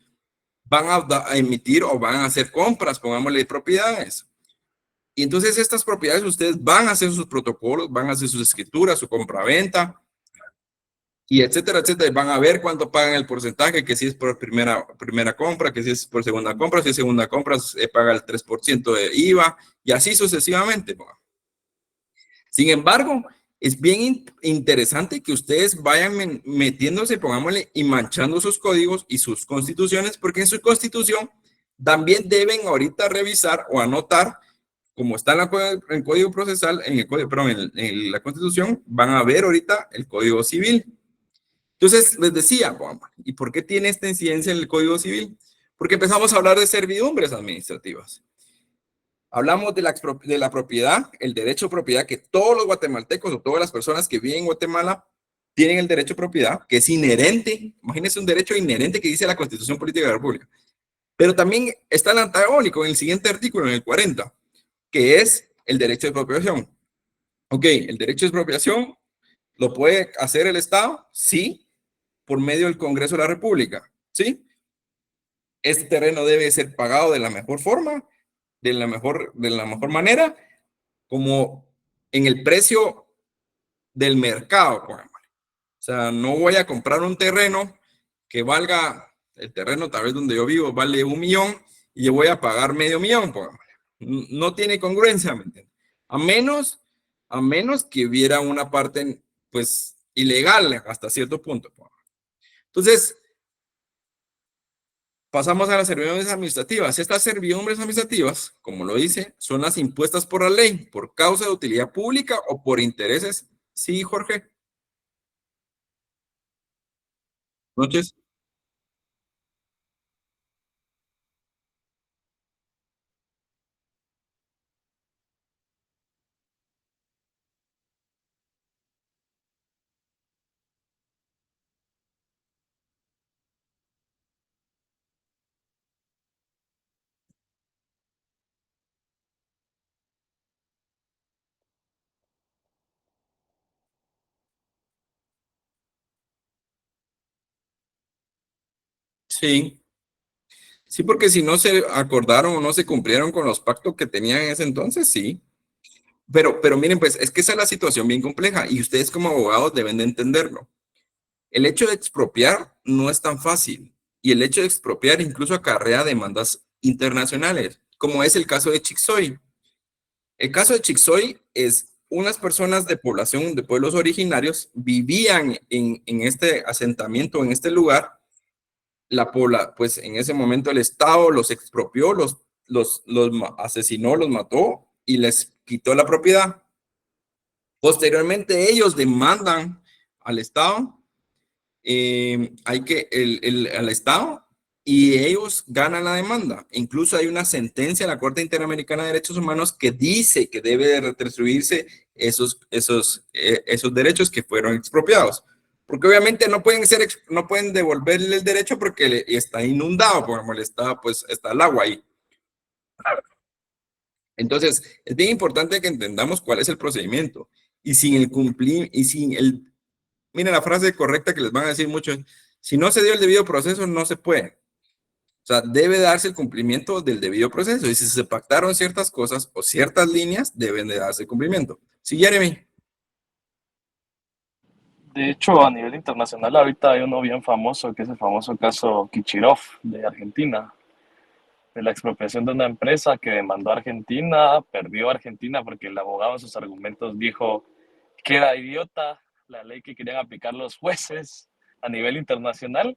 van a emitir o van a hacer compras, pongámosle, de propiedades. Y entonces estas propiedades ustedes van a hacer sus protocolos, van a hacer sus escrituras, su compraventa, y etcétera, etcétera. Y van a ver cuánto pagan el porcentaje, que si es por primera compra, que si es por segunda compra, si es segunda compra, se paga el 3% de IVA, y así sucesivamente. Sin embargo, es bien interesante que ustedes vayan metiéndose, pongámosle, y manchando sus códigos y sus constituciones, porque en su constitución también deben ahorita revisar o anotar, como está en el Código Procesal, en la Constitución, van a ver ahorita el Código Civil. Entonces, les decía, ¿y por qué tiene esta incidencia en el Código Civil? Porque empezamos a hablar de servidumbres administrativas. Hablamos de la propiedad, el derecho a propiedad, que todos los guatemaltecos o todas las personas que viven en Guatemala tienen el derecho a propiedad, que es inherente. Imagínense un derecho inherente que dice la Constitución Política de la República. Pero también está el antagónico en el siguiente artículo, en el 40, que es el derecho de expropiación. Ok, el derecho de expropiación lo puede hacer el Estado, sí, por medio del Congreso de la República, ¿sí? Este terreno debe ser pagado de la mejor forma, de la mejor manera, como en el precio del mercado, por ejemplo. O sea, no voy a comprar un terreno que valga, el terreno tal vez donde yo vivo vale 1 millón y yo voy a pagar medio millón, por ejemplo. No tiene congruencia, ¿me entiendes? A menos que hubiera una parte, pues, ilegal hasta cierto punto. Entonces, pasamos a las servidumbres administrativas. Estas servidumbres administrativas, como lo dice, son las impuestas por la ley, por causa de utilidad pública o por intereses. Sí, Jorge. Noches. Sí. Sí, porque si no se acordaron o no se cumplieron con los pactos que tenían en ese entonces, sí. Pero miren, pues es que esa es la situación bien compleja y ustedes como abogados deben de entenderlo. El hecho de expropiar no es tan fácil y el hecho de expropiar incluso acarrea demandas internacionales, como es el caso de Chixoy. El caso de Chixoy es unas personas de población de pueblos originarios vivían en este asentamiento, en este lugar. Pues en ese momento el Estado los expropió, los asesinó, los mató y les quitó la propiedad. Posteriormente ellos demandan al Estado, al Estado, y ellos ganan la demanda. Incluso hay una sentencia de la Corte Interamericana de Derechos Humanos que dice que debe de retribuirse esos derechos que fueron expropiados. Porque obviamente no pueden devolverle el derecho porque está inundado, por ejemplo, pues está el agua ahí. Entonces, es bien importante que entendamos cuál es el procedimiento. Y sin el miren la frase correcta que les van a decir muchos, Si no se dio el debido proceso, no se puede. O sea, debe darse el cumplimiento del debido proceso. Y si se pactaron ciertas cosas o ciertas líneas, deben de darse cumplimiento. Sí, Jeremy. De hecho, a nivel internacional ahorita hay uno bien famoso, que es el famoso caso Kichirov de Argentina, de la expropiación de una empresa que demandó a Argentina, perdió a Argentina porque el abogado en sus argumentos dijo que era idiota la ley que querían aplicar los jueces a nivel internacional.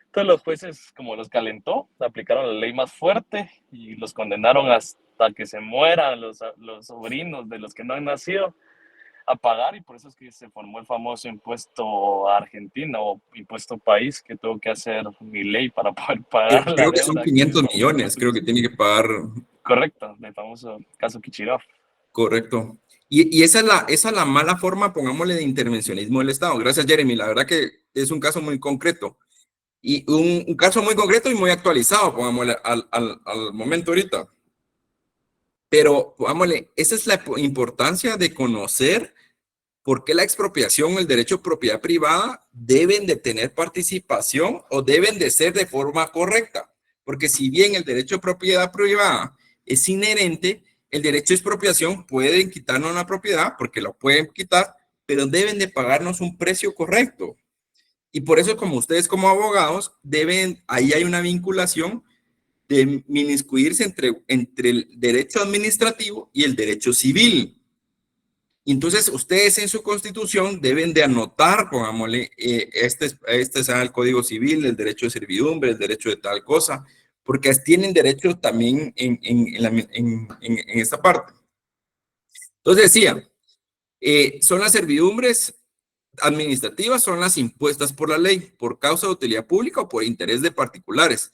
Entonces los jueces, como los calentó, aplicaron la ley más fuerte y los condenaron hasta que se mueran los sobrinos de los que no han nacido a pagar, y por eso es que se formó el famoso impuesto a Argentina o impuesto país que tuvo que hacer Milei para poder pagar la Creo que son deuda. 500 millones, creo que tiene que pagar. Correcto, del famoso caso Kichirov. Correcto. Y esa es la mala forma, pongámosle, de intervencionismo del Estado. Gracias, Jeremy. La verdad que es un caso muy concreto. Y un caso muy concreto y muy actualizado, pongámosle, al momento ahorita. Pero, pongámosle, esa es la importancia de conocer por qué la expropiación o el derecho de propiedad privada deben de tener participación o deben de ser de forma correcta. Porque si bien el derecho de propiedad privada es inherente, el derecho de expropiación pueden quitarnos una propiedad, porque lo pueden quitar, pero deben de pagarnos un precio correcto. Y por eso, como ustedes como abogados, ahí hay una vinculación de inmiscuirse entre el derecho administrativo y el derecho civil. Entonces, ustedes en su constitución deben de anotar, pongámosle, este sea el Código Civil, el derecho de servidumbre, el derecho de tal cosa, porque tienen derechos también en esta parte. Entonces decía, son las servidumbres administrativas, son las impuestas por la ley, por causa de utilidad pública o por interés de particulares,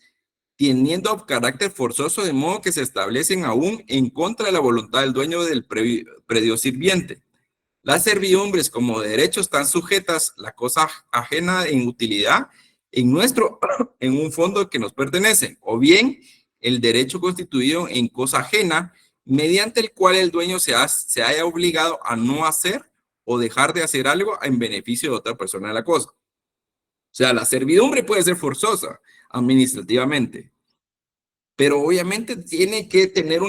teniendo carácter forzoso, de modo que se establecen aún en contra de la voluntad del dueño del predio sirviente. Las servidumbres como derechos están sujetas la cosa ajena en utilidad en un fondo que nos pertenece, o bien el derecho constituido en cosa ajena, mediante el cual el dueño se haya obligado a no hacer o dejar de hacer algo en beneficio de otra persona de la cosa. O sea, la servidumbre puede ser forzosa administrativamente, pero obviamente tiene que tener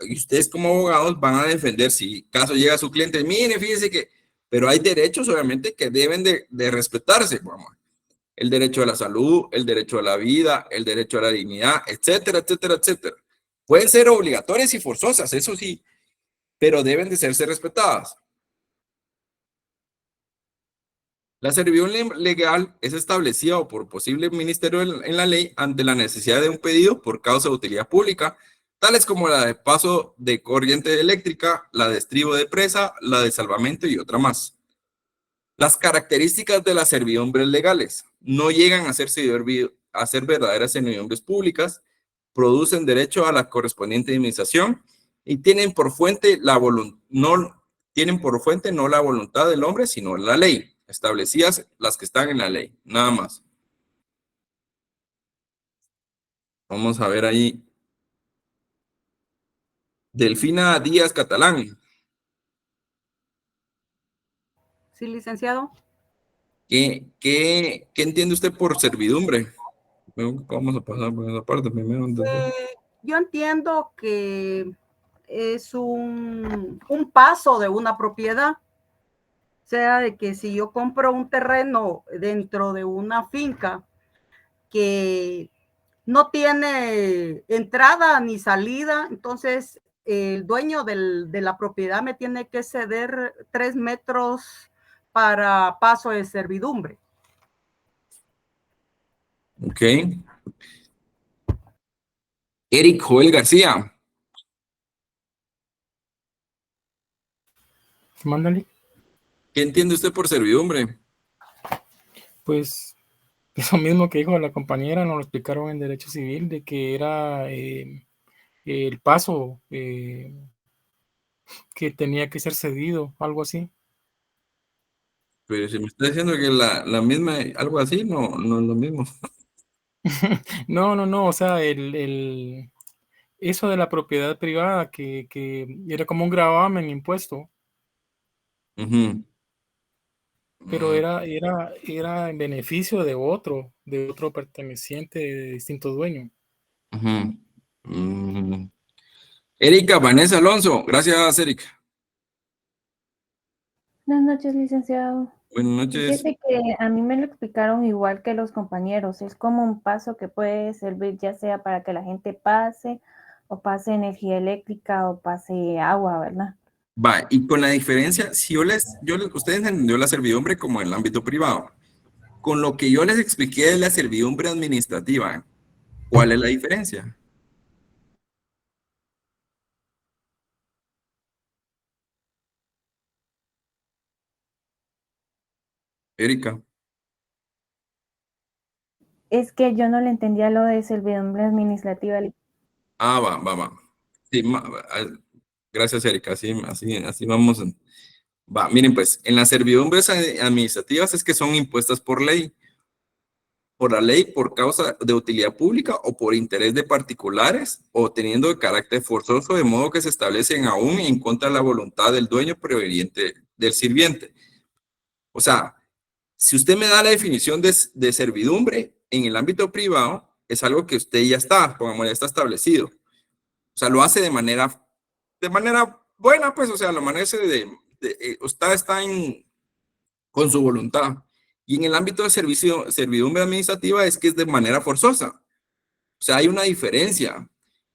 y ustedes como abogados van a defender si caso llega su cliente, mire, fíjese que, pero hay derechos obviamente que deben de respetarse, vamos. El derecho a la salud, el derecho a la vida, el derecho a la dignidad, etcétera, etcétera, etcétera. Pueden ser obligatorias y forzosas, eso sí, pero deben de serse respetadas. La servidumbre legal es establecida por posible ministerio en la ley ante la necesidad de un pedido por causa de utilidad pública, tales como la de paso de corriente eléctrica, la de estribo de presa, la de salvamento y otra más. Las características de las servidumbres legales no llegan a ser verdaderas servidumbres públicas, producen derecho a la correspondiente indemnización y tienen por fuente no la voluntad del hombre, sino la ley, establecidas las que están en la ley, nada más. Vamos a ver ahí. Delfina Díaz Catalán. Sí, licenciado. ¿Qué entiende usted por servidumbre? Vamos a pasar por esa parte primero. Yo entiendo que es un paso de una propiedad. O sea, de que si yo compro un terreno dentro de una finca que no tiene entrada ni salida, entonces el dueño de la propiedad me tiene que ceder 3 metros para paso de servidumbre. Ok. Eric Joel García. Mándale. ¿Qué entiende usted por servidumbre? Pues eso mismo que dijo la compañera, nos lo explicaron en Derecho Civil, de que era el paso que tenía que ser cedido, algo así. Pero si me está diciendo que la misma, algo así, no es lo mismo. No, o sea, eso de la propiedad privada que era como un gravamen impuesto. pero era en beneficio de otro perteneciente de distinto dueño. Ujú. Mm. Erika Vanessa Alonso, gracias Erika. Buenas noches, licenciado. Buenas noches. Fíjese que a mí me lo explicaron igual que los compañeros. Es como un paso que puede servir ya sea para que la gente pase, o pase energía eléctrica, o pase agua, ¿verdad? Va, y con la diferencia, si ustedes entendió la servidumbre como en el ámbito privado. Con lo que yo les expliqué de la servidumbre administrativa, ¿cuál es la diferencia? Erika. Es que yo no le entendía lo de servidumbre administrativa. Ah, va. Sí, gracias, Erika. Así vamos. Va, miren, pues, en las servidumbres administrativas es que son impuestas por ley. Por la ley, por causa de utilidad pública o por interés de particulares o teniendo de carácter forzoso, de modo que se establecen aún en contra de la voluntad del dueño proveniente del sirviente. O sea, si usted me da la definición de servidumbre en el ámbito privado, es algo que usted ya está, pongamos, ya está establecido. O sea, lo hace de manera buena, pues, o sea, lo amanece usted está con su voluntad. Y en el ámbito de servidumbre administrativa es que es de manera forzosa. O sea, hay una diferencia.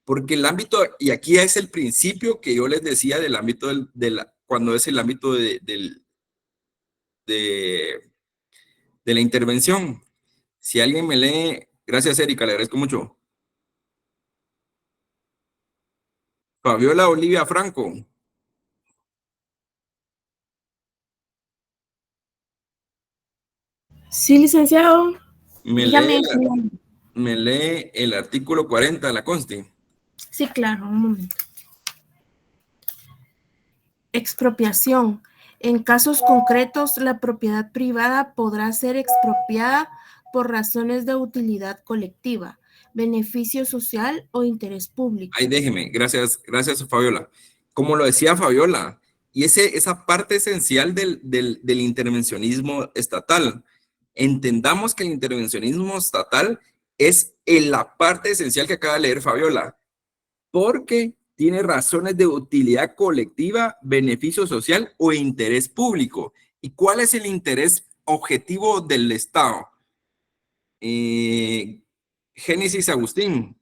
Porque el ámbito, y aquí es el principio que yo les decía del ámbito cuando es el ámbito de la intervención. Si alguien me lee, gracias Erika, le agradezco mucho. Fabiola Olivia Franco. Sí, licenciado. Me lee el artículo 40 de la Consti. Sí, claro, un momento. Expropiación. En casos concretos, la propiedad privada podrá ser expropiada por razones de utilidad colectiva, beneficio social o interés público. Ahí déjeme, gracias Fabiola. Como lo decía Fabiola, y esa parte esencial del intervencionismo estatal. Entendamos que el intervencionismo estatal es la parte esencial que acaba de leer Fabiola, porque tiene razones de utilidad colectiva, beneficio social o interés público. ¿Y cuál es el interés objetivo del Estado? Génesis Agustín.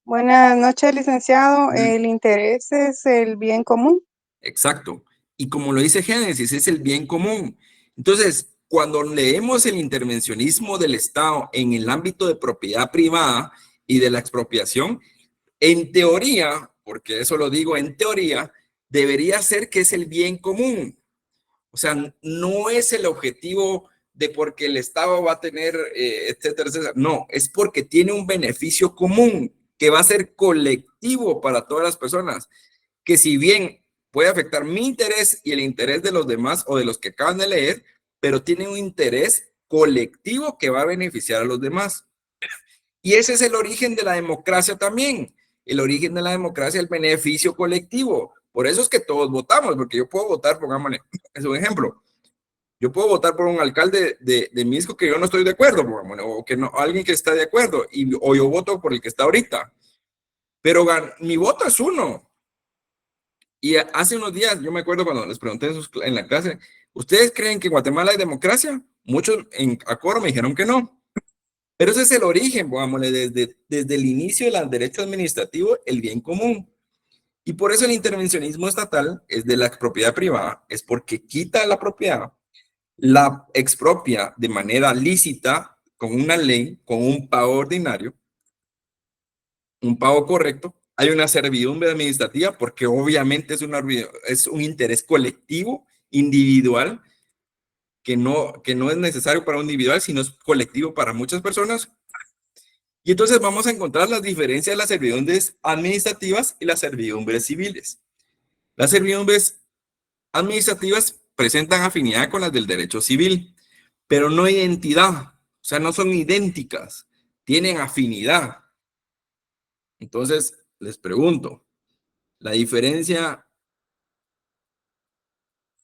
Buenas noches, licenciado. El interés es el bien común. Exacto. Y como lo dice Génesis, es el bien común. Entonces, cuando leemos el intervencionismo del Estado en el ámbito de propiedad privada y de la expropiación, en teoría, porque eso lo digo en teoría, debería ser que es el bien común. O sea, no es el objetivo de porque el Estado va a tener, etcétera, etcétera. No, es porque tiene un beneficio común que va a ser colectivo para todas las personas, que si bien puede afectar mi interés y el interés de los demás o de los que acaban de leer, pero tiene un interés colectivo que va a beneficiar a los demás. Y ese es el origen de la democracia también. El origen de la democracia es el beneficio colectivo. Por eso es que todos votamos, porque yo puedo votar, pongámosle, es un ejemplo. Yo puedo votar por un alcalde de Misco que yo no estoy de acuerdo, pongámosle, o que no, alguien que está de acuerdo, o yo voto por el que está ahorita. Pero mi voto es uno. Y hace unos días, yo me acuerdo cuando les pregunté en la clase, ¿ustedes creen que en Guatemala hay democracia? Muchos en coro me dijeron que no. Pero ese es el origen, pongámosle, desde el inicio del derecho administrativo, el bien común. Y por eso el intervencionismo estatal es de la propiedad privada, es porque quita la propiedad, la expropia de manera lícita, con una ley, con un pago ordinario, un pago correcto. Hay una servidumbre administrativa porque obviamente es un interés colectivo, individual, que no es necesario para un individual, sino es colectivo para muchas personas. Y entonces vamos a encontrar las diferencias de las servidumbres administrativas y las servidumbres civiles. Las servidumbres administrativas presentan afinidad con las del derecho civil, pero no identidad, o sea, no son idénticas, tienen afinidad. Entonces, les pregunto, la diferencia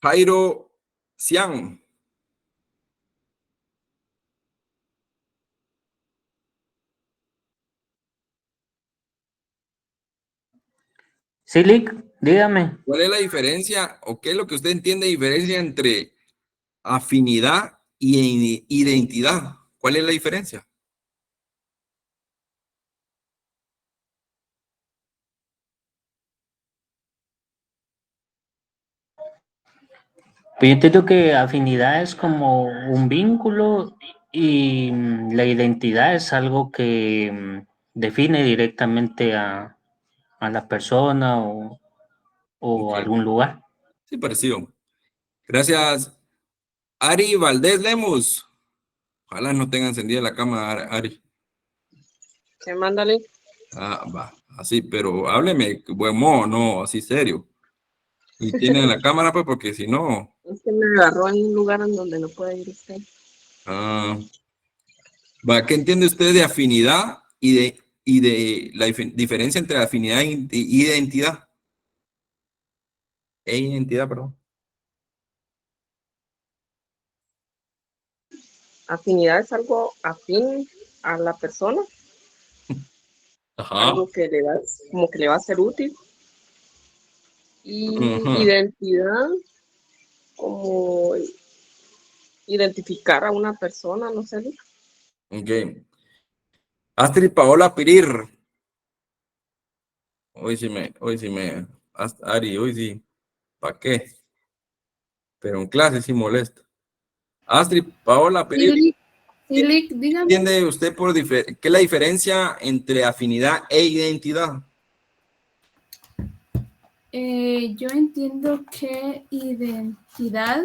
Jairo Cian. Sí, Lick, dígame. ¿Cuál es la diferencia o qué es lo que usted entiende de diferencia entre afinidad y identidad? ¿Cuál es la diferencia? Pues yo entiendo que afinidad es como un vínculo y la identidad es algo que define directamente a la persona o Ok, algún lugar. sí, parecido. Gracias. Ari Valdés Lemus. Ojalá no tenga encendida la cámara, Ari. ¿Qué mándale? Ah, va, así, pero hábleme, buen modo, no, así serio. Y tiene la cámara, pues, porque si no. Es que me agarró en un lugar en donde no puede ir usted. Ah, va, ¿qué entiende usted de afinidad y de la diferencia entre afinidad e identidad? E identidad, perdón. Afinidad es algo afín a la persona, Ajá. algo que le va, como que le va a ser útil. Y Ajá. identidad, como identificar a una persona, no sé. Ok. Astrid Paola Pirir. Ari, hoy sí. ¿Para qué? Pero en clase sí molesta. Astrid Paola Pirir. Sí, Lick, dígame. ¿Entiende usted qué es la diferencia entre afinidad e identidad? Yo entiendo que identidad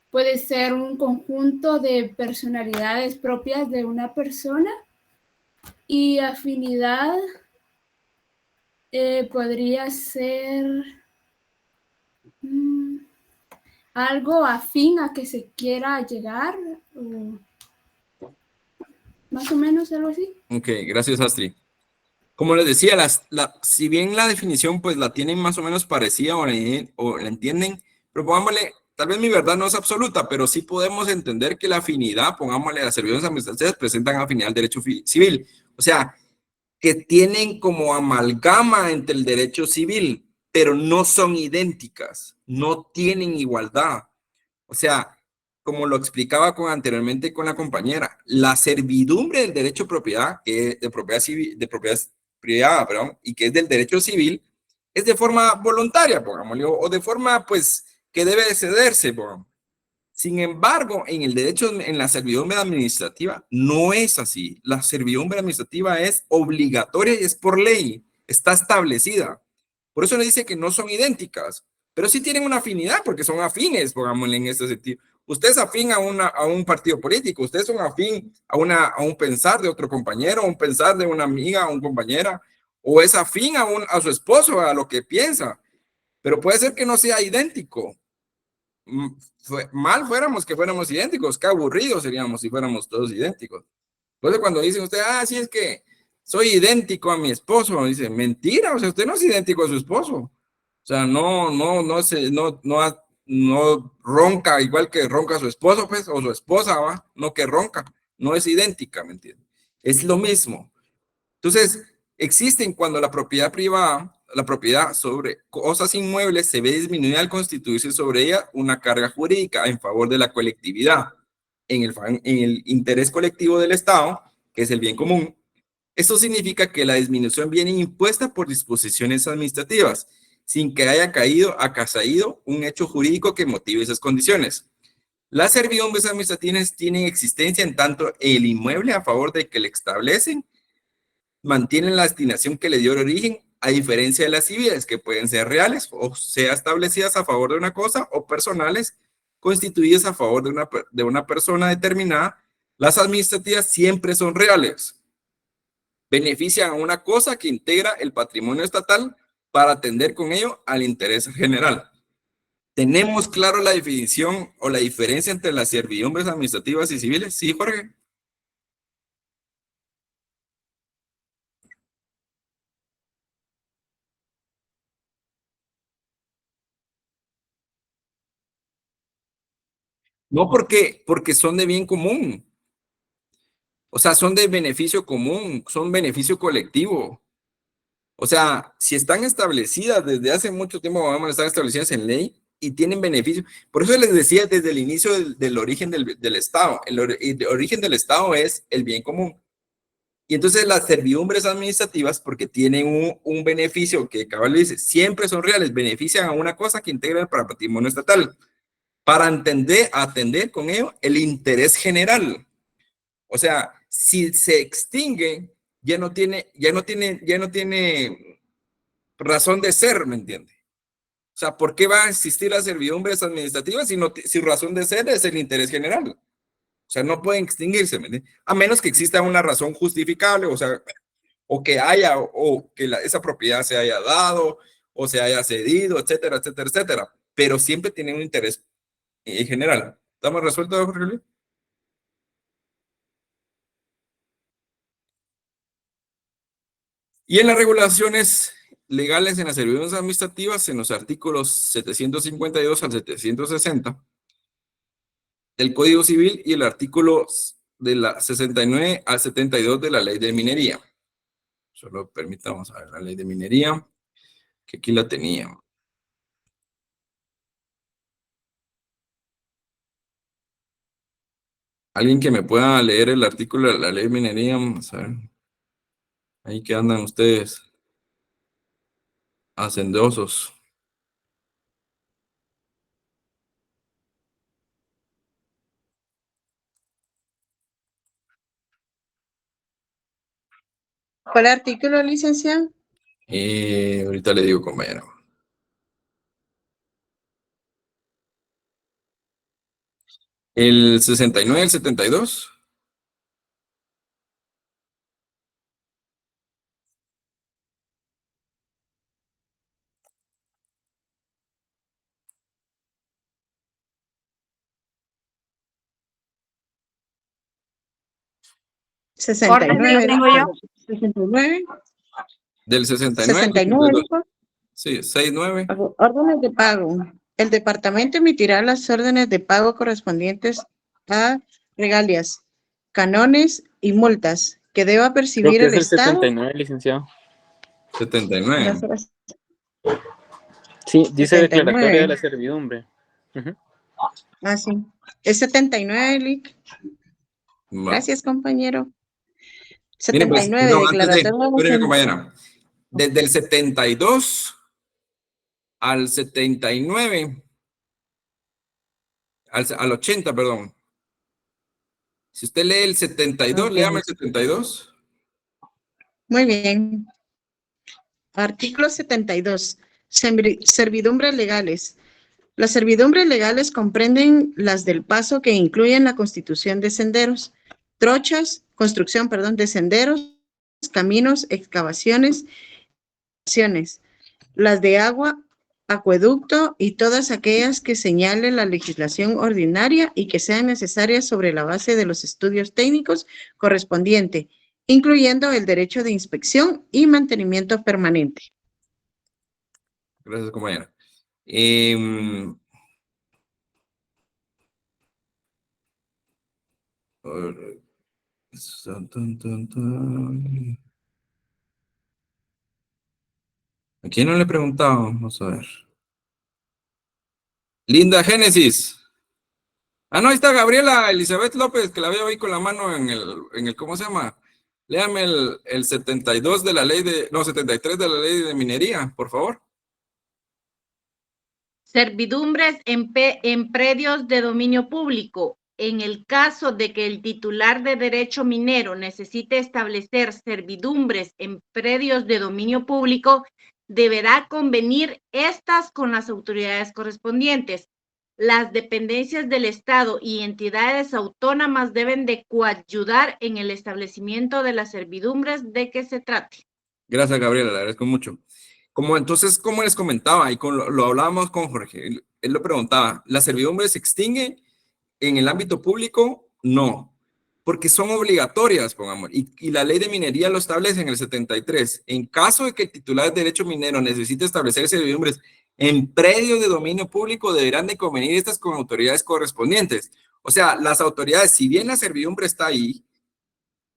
puede ser un conjunto de personalidades propias de una persona y afinidad podría ser algo afín a que se quiera llegar, o más o menos algo así. Ok, gracias, Astrid. Como les decía, si bien la definición pues la tienen más o menos parecida o la entienden, pero pongámosle, tal vez mi verdad no es absoluta, pero sí podemos entender que la afinidad, pongámosle, las servidores administrativas presentan afinidad al derecho civil. O sea, que tienen como amalgama entre el derecho civil, pero no son idénticas, no tienen igualdad. O sea, como lo explicaba anteriormente con la compañera, la servidumbre del derecho de propiedad, de propiedad civil, de propiedad privada, perdón, y que es del derecho civil, es de forma voluntaria, pongámosle, o de forma, pues, que debe de cederse, pongamos. Sin embargo, en el derecho, en la servidumbre administrativa, no es así. La servidumbre administrativa es obligatoria y es por ley, está establecida. Por eso le dice que no son idénticas, pero sí tienen una afinidad porque son afines, pongámosle en este sentido. Usted es afín a un partido político, usted es un afín a un pensar de otro compañero, a un pensar de una amiga, a una compañera, o es afín a su esposo, a lo que piensa, pero puede ser que no sea idéntico. Mal fuéramos que fuéramos idénticos, qué aburridos seríamos si fuéramos todos idénticos. Entonces cuando dice usted, sí es que soy idéntico a mi esposo, dice, mentira, o sea, usted no es idéntico a su esposo. O sea, no ronca igual que ronca su esposo, pues, o su esposa, ¿va? No que ronca, no es idéntica, ¿me entiende? Es lo mismo. Entonces, existen cuando la propiedad privada, la propiedad sobre cosas inmuebles se ve disminuida al constituirse sobre ella una carga jurídica en favor de la colectividad, en el interés colectivo del Estado, que es el bien común. Esto significa que la disminución viene impuesta por disposiciones administrativas, sin que haya acaecido un hecho jurídico que motive esas condiciones. Las servidumbres administrativas tienen existencia en tanto el inmueble a favor de que le establecen mantienen la destinación que le dio origen, a diferencia de las civiles, que pueden ser reales o sea establecidas a favor de una cosa o personales constituidas a favor de una persona determinada. Las administrativas siempre son reales. Benefician a una cosa que integra el patrimonio estatal para atender con ello al interés general. ¿Tenemos claro la definición o la diferencia entre las servidumbres administrativas y civiles? Sí, Jorge. No porque son de bien común. O sea, son de beneficio común, son beneficio colectivo. O sea, si están establecidas desde hace mucho tiempo, vamos a estar establecidas en ley y tienen beneficio. Por eso les decía desde el inicio del origen del Estado. El origen del Estado es el bien común. Y entonces las servidumbres administrativas, porque tienen un beneficio que cabal dice, siempre son reales, benefician a una cosa que integran para el patrimonio estatal, para atender con ello el interés general. O sea, si se extingue, ya no tiene razón de ser, ¿me entiende? O sea, ¿por qué va a existir las servidumbres administrativas si razón de ser es el interés general? O sea, no pueden extinguirse, ¿me entiende? A menos que exista una razón justificable, o sea, o que esa propiedad se haya dado, o se haya cedido, etcétera, etcétera, etcétera. Pero siempre tienen un interés general. ¿Estamos resueltos, Jorge Luis? Y en las regulaciones legales en las servidumbres administrativas, en los artículos 752 al 760 del Código Civil y el artículo de la 69 al 72 de la Ley de Minería. Solo permitamos a ver la Ley de Minería, que aquí la tenía. ¿Alguien que me pueda leer el artículo de la Ley de Minería? Vamos a ver. Ahí que andan ustedes hacendosos. ¿Cuál artículo, licenciado? Ahorita le digo, compañero. El 69, el 72. Orden, lo tengo yo. 69. Del 69. 69, dijo. Sí, 69. Órdenes de pago. El departamento emitirá las órdenes de pago correspondientes a regalias, canones y multas que deba Creo percibir que el es el Estado. 79, licenciado. 79. Sí, dice 79. declaratoria de la servidumbre. Ujú. Ah, sí. Es 79, Lic. Va. Gracias, compañero. Mire, pues, 79, no, antes de, declaratoria. espéreme, compañera. Desde el 72 al 79, al 80, perdón. Si usted lee el 72, Ok. léame el 72. Muy bien. Artículo 72. Servidumbres legales. Las servidumbres legales comprenden las del paso que incluyen la constitución de senderos, construcción de senderos, caminos, excavaciones, las de agua, acueducto y todas aquellas que señale la legislación ordinaria y que sean necesarias sobre la base de los estudios técnicos correspondientes, incluyendo el derecho de inspección y mantenimiento permanente. Gracias, compañera. ¿A quién no le he preguntado? Vamos a ver. Linda Génesis. Ah, no, ahí está Gabriela Elizabeth López, que la veo ahí con la mano en el ¿cómo se llama? Léame el 72 de la ley de, no, 73 de la ley de minería, por favor. Servidumbres en predios de dominio público. En el caso de que el titular de derecho minero necesite establecer servidumbres en predios de dominio público, deberá convenir estas con las autoridades correspondientes. Las dependencias del Estado y entidades autónomas deben de coayudar en el establecimiento de las servidumbres de que se trate. Gracias, Gabriela, le agradezco mucho. Como les comentaba, y lo hablábamos con Jorge, él lo preguntaba, ¿la servidumbre se extingue en el ámbito público? No, porque son obligatorias, pongamos, y la ley de minería lo establece en el 73. En caso de que el titular de derecho minero necesite establecer servidumbres en predios de dominio público, deberán de convenir estas con autoridades correspondientes. O sea, las autoridades, si bien la servidumbre está ahí,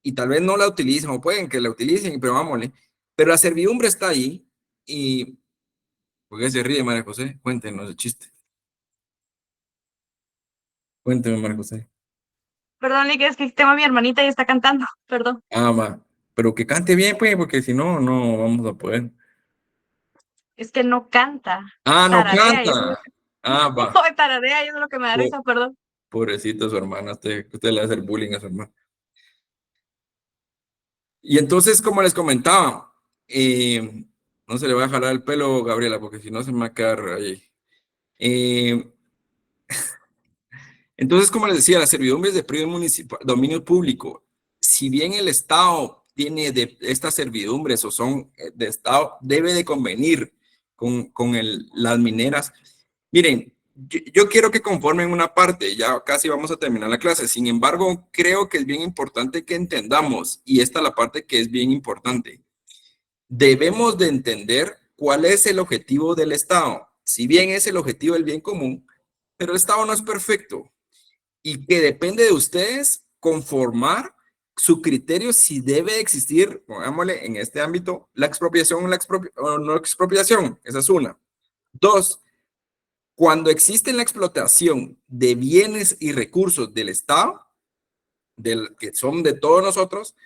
y tal vez no la utilicen, o pueden que la utilicen, pero vámonos, pero la servidumbre está ahí, y ¿por qué se ríe, María José? Cuéntenos el chiste. Cuénteme, María José. Perdón, Lick, es que tengo a mi hermanita y está cantando, perdón. Ah, va. Pero que cante bien, pues, porque si no, no vamos a poder. Es que no canta, Ah, no tararea, y eso es lo canta. que... Ah, No, va. tararea, y eso es lo que me da risa, perdón. Pobrecita su hermana, usted le va a hacer bullying a su hermana. Y entonces, como les comentaba, no se le va a jalar el pelo, Gabriela, porque si no se me va a quedar ahí. Entonces, como les decía, las servidumbres de privado municipal, dominio público, si bien el Estado tiene de estas servidumbres o son de Estado, debe de convenir con las mineras. Miren, yo quiero que conformen una parte, ya casi vamos a terminar la clase. Sin embargo, creo que es bien importante que entendamos, y esta es la parte que es bien importante. Debemos de entender cuál es el objetivo del Estado. Si bien es el objetivo del bien común, pero el Estado no es perfecto y que depende de ustedes conformar su criterio si debe existir, pongámosle en este ámbito, la expropiación o no expropiación. Esa es una. Dos, cuando existe la explotación de bienes y recursos del Estado, que son de todos nosotros,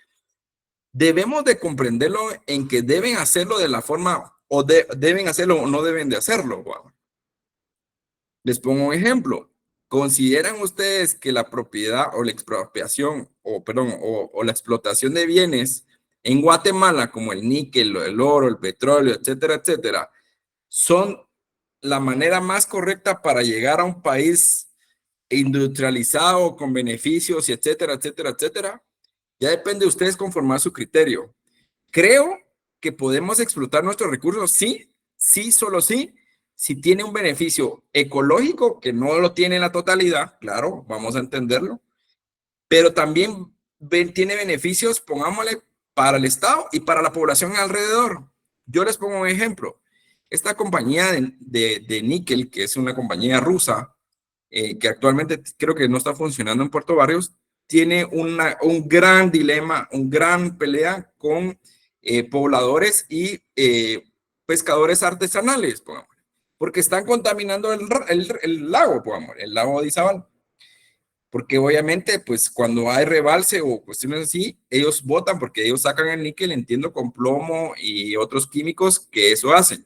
debemos de comprenderlo en que deben hacerlo de la forma, o deben hacerlo o no deben de hacerlo. Wow. Les pongo un ejemplo. ¿Consideran ustedes que la propiedad o la expropiación, o perdón, o la explotación de bienes en Guatemala, como el níquel, el oro, el petróleo, etcétera, etcétera, son la manera más correcta para llegar a un país industrializado, con beneficios, y etcétera, etcétera, etcétera? Ya depende de ustedes conformar su criterio. Creo que podemos explotar nuestros recursos, sí, sí, solo sí, si tiene un beneficio ecológico, que no lo tiene en la totalidad, claro, vamos a entenderlo, pero también tiene beneficios, pongámosle, para el Estado y para la población alrededor. Yo les pongo un ejemplo. Esta compañía de níquel, que es una compañía rusa, que actualmente creo que no está funcionando en Puerto Barrios, tiene un gran dilema, un gran pelea con pobladores y pescadores artesanales, porque están contaminando el lago, el lago de Izabal. Porque obviamente, pues cuando hay rebalse o cuestiones así, ellos votan porque ellos sacan el níquel, entiendo, con plomo y otros químicos que eso hacen.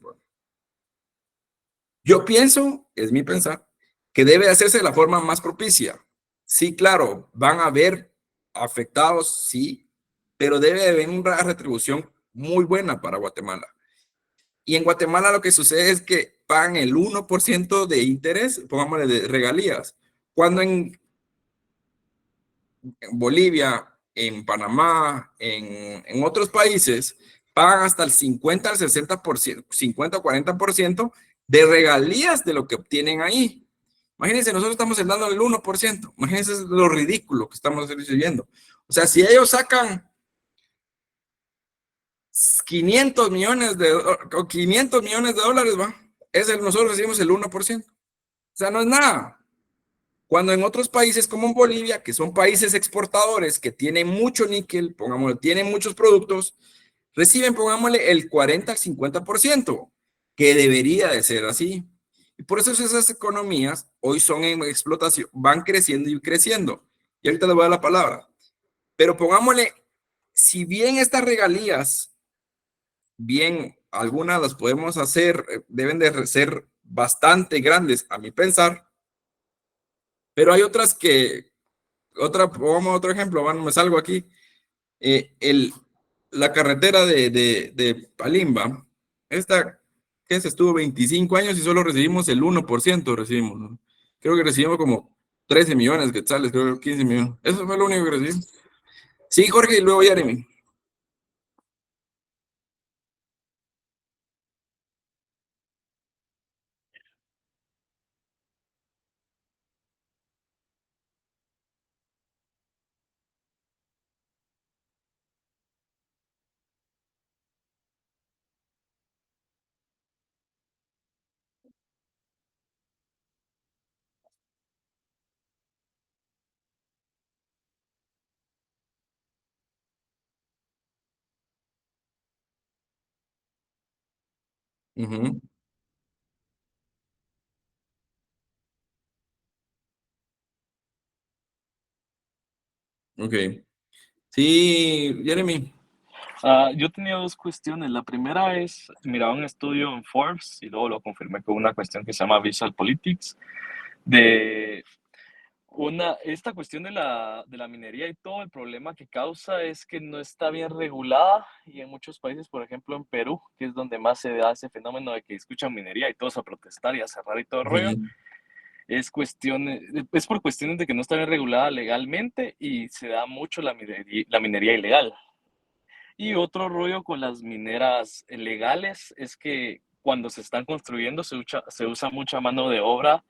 Yo pienso, es mi pensar, que debe hacerse de la forma más propicia. Sí, claro, van a haber afectados, sí, pero debe de haber una retribución muy buena para Guatemala. Y en Guatemala lo que sucede es que pagan el 1% de interés, pongámosle de regalías, cuando en Bolivia, en Panamá, en otros países, pagan hasta el 50 al 60%, 50 o 40% de regalías de lo que obtienen ahí. Imagínense, nosotros estamos dando el 1%. Imagínense lo ridículo que estamos recibiendo. O sea, si ellos sacan 500 millones de dólares, ¿va? Nosotros recibimos el 1%. O sea, no es nada. Cuando en otros países como en Bolivia, que son países exportadores, que tienen mucho níquel, pongámosle, tienen muchos productos, reciben, pongámosle, el 40 al 50%, que debería de ser así. Y por eso esas economías hoy son en explotación, van creciendo y creciendo. Y ahorita le voy a dar la palabra. Pero pongámosle, si bien estas regalías, bien, algunas las podemos hacer, deben de ser bastante grandes, a mi pensar, pero hay otras que, vamos a otro ejemplo, me salgo aquí. Eh, el, la carretera de Palimba, esta que se estuvo 25 años y solo recibimos el 1%, recibimos, ¿no? Creo que recibimos como 13 millones de quetzales, creo que 15 millones. Eso fue lo único que recibimos. Sí, Jorge, y luego Jeremy. Ujú. Ok. Sí, Jeremy. Yo tenía dos cuestiones. La primera es, miraba un estudio en Forbes y luego lo confirmé con una cuestión que se llama Visual Politics, de esta cuestión de la minería y todo el problema que causa es que no está bien regulada y en muchos países, por ejemplo en Perú, que es donde más se da ese fenómeno de que escuchan minería y todos a protestar y a cerrar y todo el rollo, Ujú. es por cuestiones de que no está bien regulada legalmente y se da mucho la minería ilegal. Y otro rollo con las mineras legales es que cuando se están construyendo se usa mucha mano de obra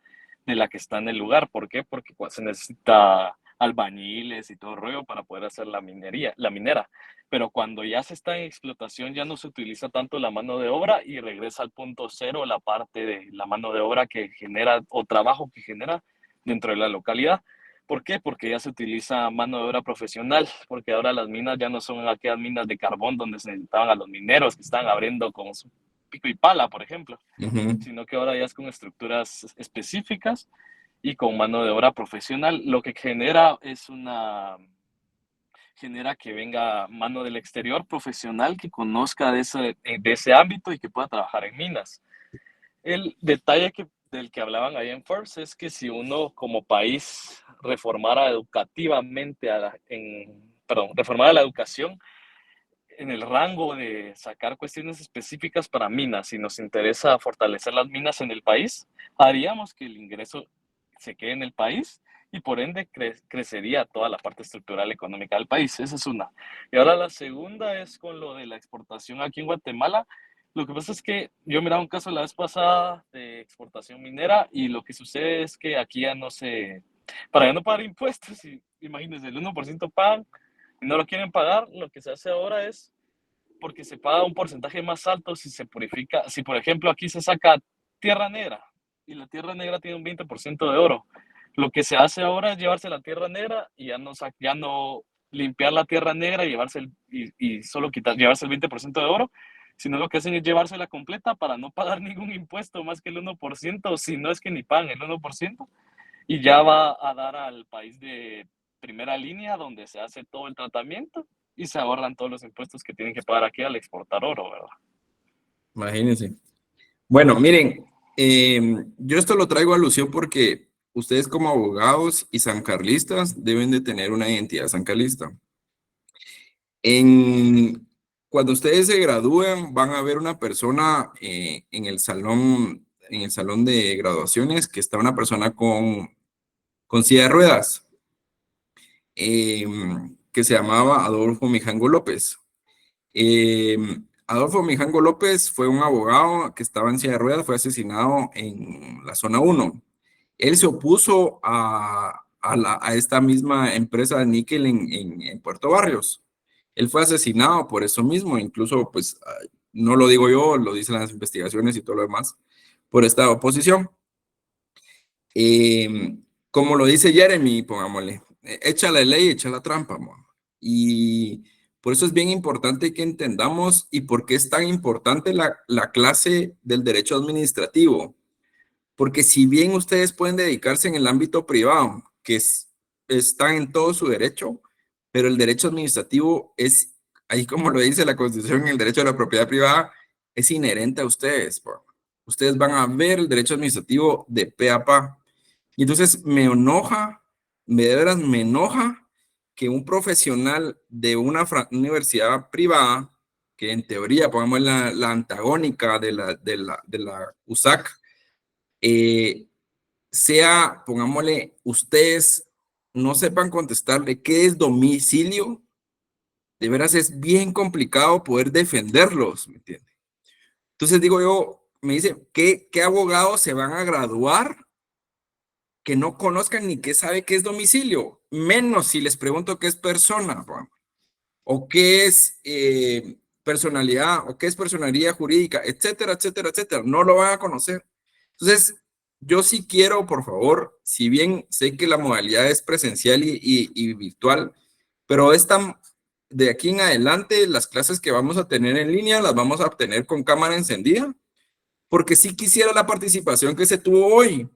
de la que está en el lugar. ¿Por qué? Porque se necesita albañiles y todo el rollo para poder hacer la minera. Pero cuando ya se está en explotación ya no se utiliza tanto la mano de obra y regresa al punto cero la parte de la mano de obra que genera o trabajo que genera dentro de la localidad. ¿Por qué? Porque ya se utiliza mano de obra profesional, porque ahora las minas ya no son aquellas minas de carbón donde se necesitaban a los mineros que estaban abriendo con su pico y pala, por ejemplo, Ujú. sino que ahora ya es con estructuras específicas y con mano de obra profesional. Lo que genera que venga mano del exterior profesional que conozca de ese ámbito y que pueda trabajar en minas. El detalle del que hablaban ahí en Forbes es que si uno como país reformara educativamente reformara la educación en el rango de sacar cuestiones específicas para minas, si nos interesa fortalecer las minas en el país, haríamos que el ingreso se quede en el país y por ende crecería toda la parte estructural económica del país. Esa es una. Y ahora la segunda es con lo de la exportación aquí en Guatemala. Lo que pasa es que yo miraba un caso la vez pasada de exportación minera y lo que sucede es que aquí ya no para ya no pagar impuestos, imagínense, el 1% pagan y no lo quieren pagar, lo que se hace ahora es porque se paga un porcentaje más alto si se purifica, si por ejemplo aquí se saca tierra negra y la tierra negra tiene un 20% de oro. Lo que se hace ahora es llevarse la tierra negra y ya no limpiar la tierra negra y solo llevarse el 20% de oro, sino lo que hacen es llevársela completa para no pagar ningún impuesto más que el 1%, si no es que ni pagan el 1%, y ya va a dar al país de primera línea donde se hace todo el tratamiento y se ahorran todos los impuestos que tienen que pagar aquí al exportar oro, ¿verdad? Imagínense. Bueno, miren, yo esto lo traigo a alusión porque ustedes como abogados y sancarlistas deben de tener una identidad sancarlista. Cuando ustedes se gradúen, van a ver una persona en el salón de graduaciones, que está una persona con silla de ruedas, que se llamaba Adolfo Mijango López. Adolfo Mijango López fue un abogado que estaba en silla de ruedas, fue asesinado en la zona 1. Él se opuso a esta misma empresa de níquel en Puerto Barrios. Él fue asesinado por eso mismo, incluso pues no lo digo yo, lo dicen las investigaciones y todo lo demás, por esta oposición. Como lo dice Jeremy, pongámosle, echa la ley, echa la trampa, amor. Y por eso es bien importante que entendamos y por qué es tan importante la clase del derecho administrativo. Porque si bien ustedes pueden dedicarse en el ámbito privado, que están en todo su derecho, pero el derecho administrativo es, ahí como lo dice la Constitución, el derecho a la propiedad privada es inherente a ustedes. Ustedes van a ver el derecho administrativo de pe a pa. Y entonces me enoja que un profesional de una universidad privada, que en teoría, pongamos la antagónica de la USAC, pongámosle, ustedes no sepan contestarle qué es domicilio, de veras es bien complicado poder defenderlos, ¿me entiende? Entonces digo yo, me dice, ¿qué abogados se van a graduar que no conozcan ni qué sabe qué es domicilio? Menos si les pregunto qué es persona, o qué es personalidad, o qué es personalidad jurídica, etcétera, etcétera, etcétera. No lo van a conocer. Entonces, yo sí quiero, por favor, si bien sé que la modalidad es presencial y virtual, pero de aquí en adelante, las clases que vamos a tener en línea las vamos a obtener con cámara encendida porque sí quisiera la participación que se tuvo hoy,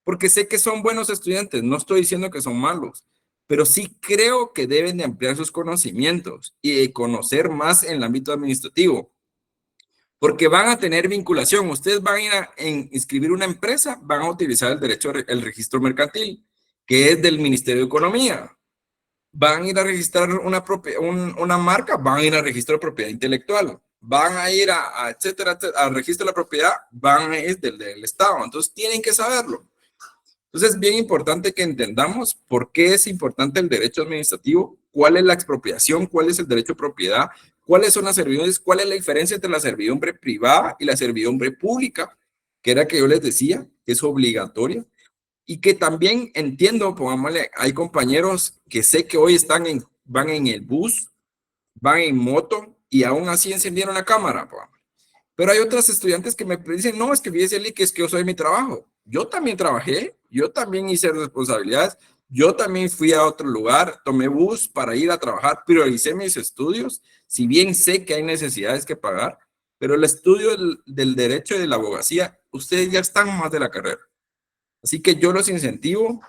porque sé que son buenos estudiantes, no estoy diciendo que son malos, pero sí creo que deben de ampliar sus conocimientos y de conocer más en el ámbito administrativo, porque van a tener vinculación. Ustedes van a ir a inscribir una empresa, van a utilizar el derecho, el registro mercantil, que es del Ministerio de Economía. Van a ir a registrar una marca, van a ir al registro de propiedad intelectual, van a ir etcétera, al registro de la propiedad, van a ir del Estado. Entonces tienen que saberlo. Entonces es bien importante que entendamos por qué es importante el derecho administrativo, cuál es la expropiación, cuál es el derecho de propiedad, cuáles son las servidumbres, cuál es la diferencia entre la servidumbre privada y la servidumbre pública, que era que yo les decía, que es obligatoria. Y que también entiendo, pongámosle, hay compañeros que sé que hoy van en el bus, van en moto y aún así encendieron la cámara. Pero hay otros estudiantes que me dicen, no, es que fíjese, que es que yo soy mi trabajo. Yo también trabajé, yo también hice responsabilidades, yo también fui a otro lugar, tomé bus para ir a trabajar, prioricé mis estudios, si bien sé que hay necesidades que pagar, pero el estudio del derecho y de la abogacía, ustedes ya están más de la carrera. Así que yo los incentivo,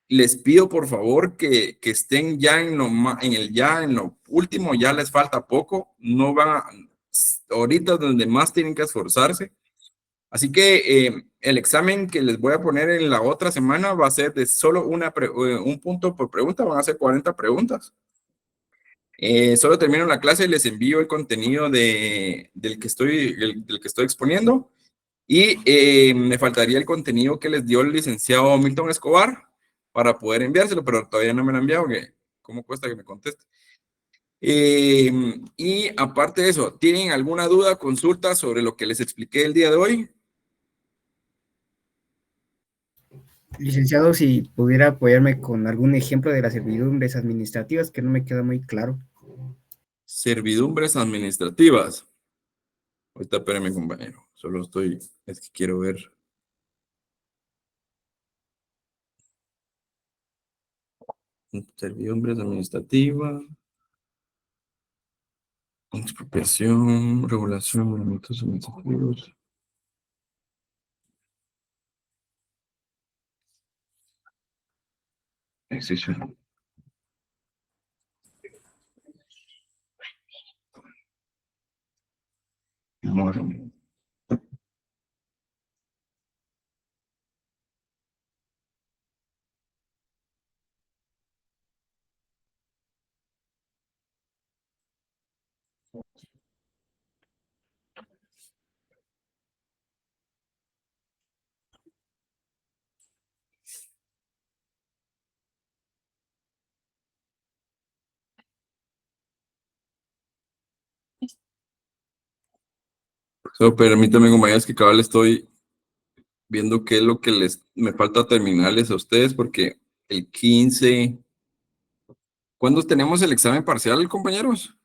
les pido por favor que estén ya en lo último, ya les falta poco, no van ahorita donde más tienen que esforzarse. Así que el examen que les voy a poner en la otra semana va a ser de solo un punto por pregunta, van a ser 40 preguntas. Solo termino la clase y les envío el contenido del que estoy exponiendo. Y me faltaría el contenido que les dio el licenciado Milton Escobar para poder enviárselo, pero todavía no me lo han enviado, que cómo cuesta que me conteste. Y aparte de eso, ¿tienen alguna duda, consulta sobre lo que les expliqué el día de hoy? Licenciado, si pudiera apoyarme con algún ejemplo de las servidumbres administrativas que no me queda muy claro. Servidumbres administrativas. Ahorita espérame, compañero. Es que quiero ver. Servidumbres administrativas. Expropiación, regulación, movimientos administrativos. Excepción. So, permítame, compañeros, que cabal estoy viendo qué es lo que me falta terminarles a ustedes, porque el 15... ¿Cuándo tenemos el examen parcial, compañeros?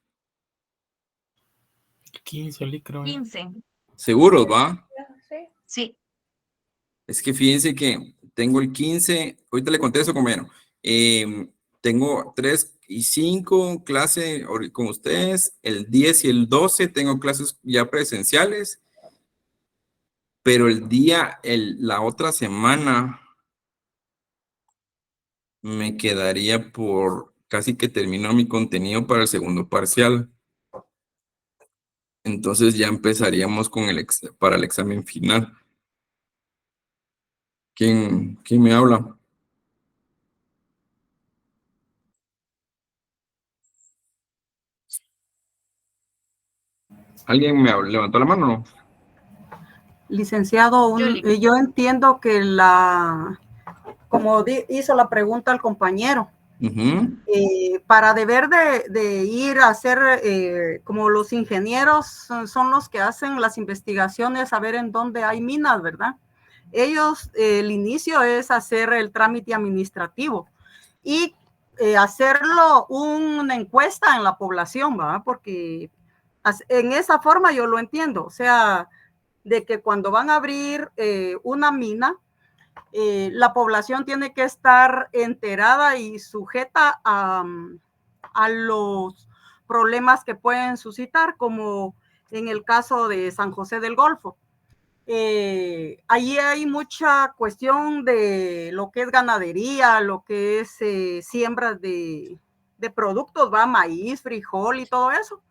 15, creo. 15. ¿Seguros, va? Sí. Es que fíjense que tengo el 15, ahorita le contesto, compañero. Tengo 3 y 5 clases con ustedes, el 10 y el 12 tengo clases ya presenciales, pero la otra semana me quedaría por casi que termino mi contenido para el segundo parcial. Entonces ya empezaríamos para el examen final. ¿Quién me habla? ¿Alguien me levantó la mano o no? Licenciado, yo entiendo que como hizo la pregunta al compañero, para deber de ir a hacer, como los ingenieros son los que hacen las investigaciones, a ver en dónde hay minas, ¿verdad? Ellos, el inicio es hacer el trámite administrativo y hacerlo una encuesta en la población, ¿verdad? Porque en esa forma yo lo entiendo, o sea, de que cuando van a abrir una mina, la población tiene que estar enterada y sujeta a los problemas que pueden suscitar, como en el caso de San José del Golfo. Allí hay mucha cuestión de lo que es ganadería, lo que es siembras de productos, va, maíz, frijol y todo eso.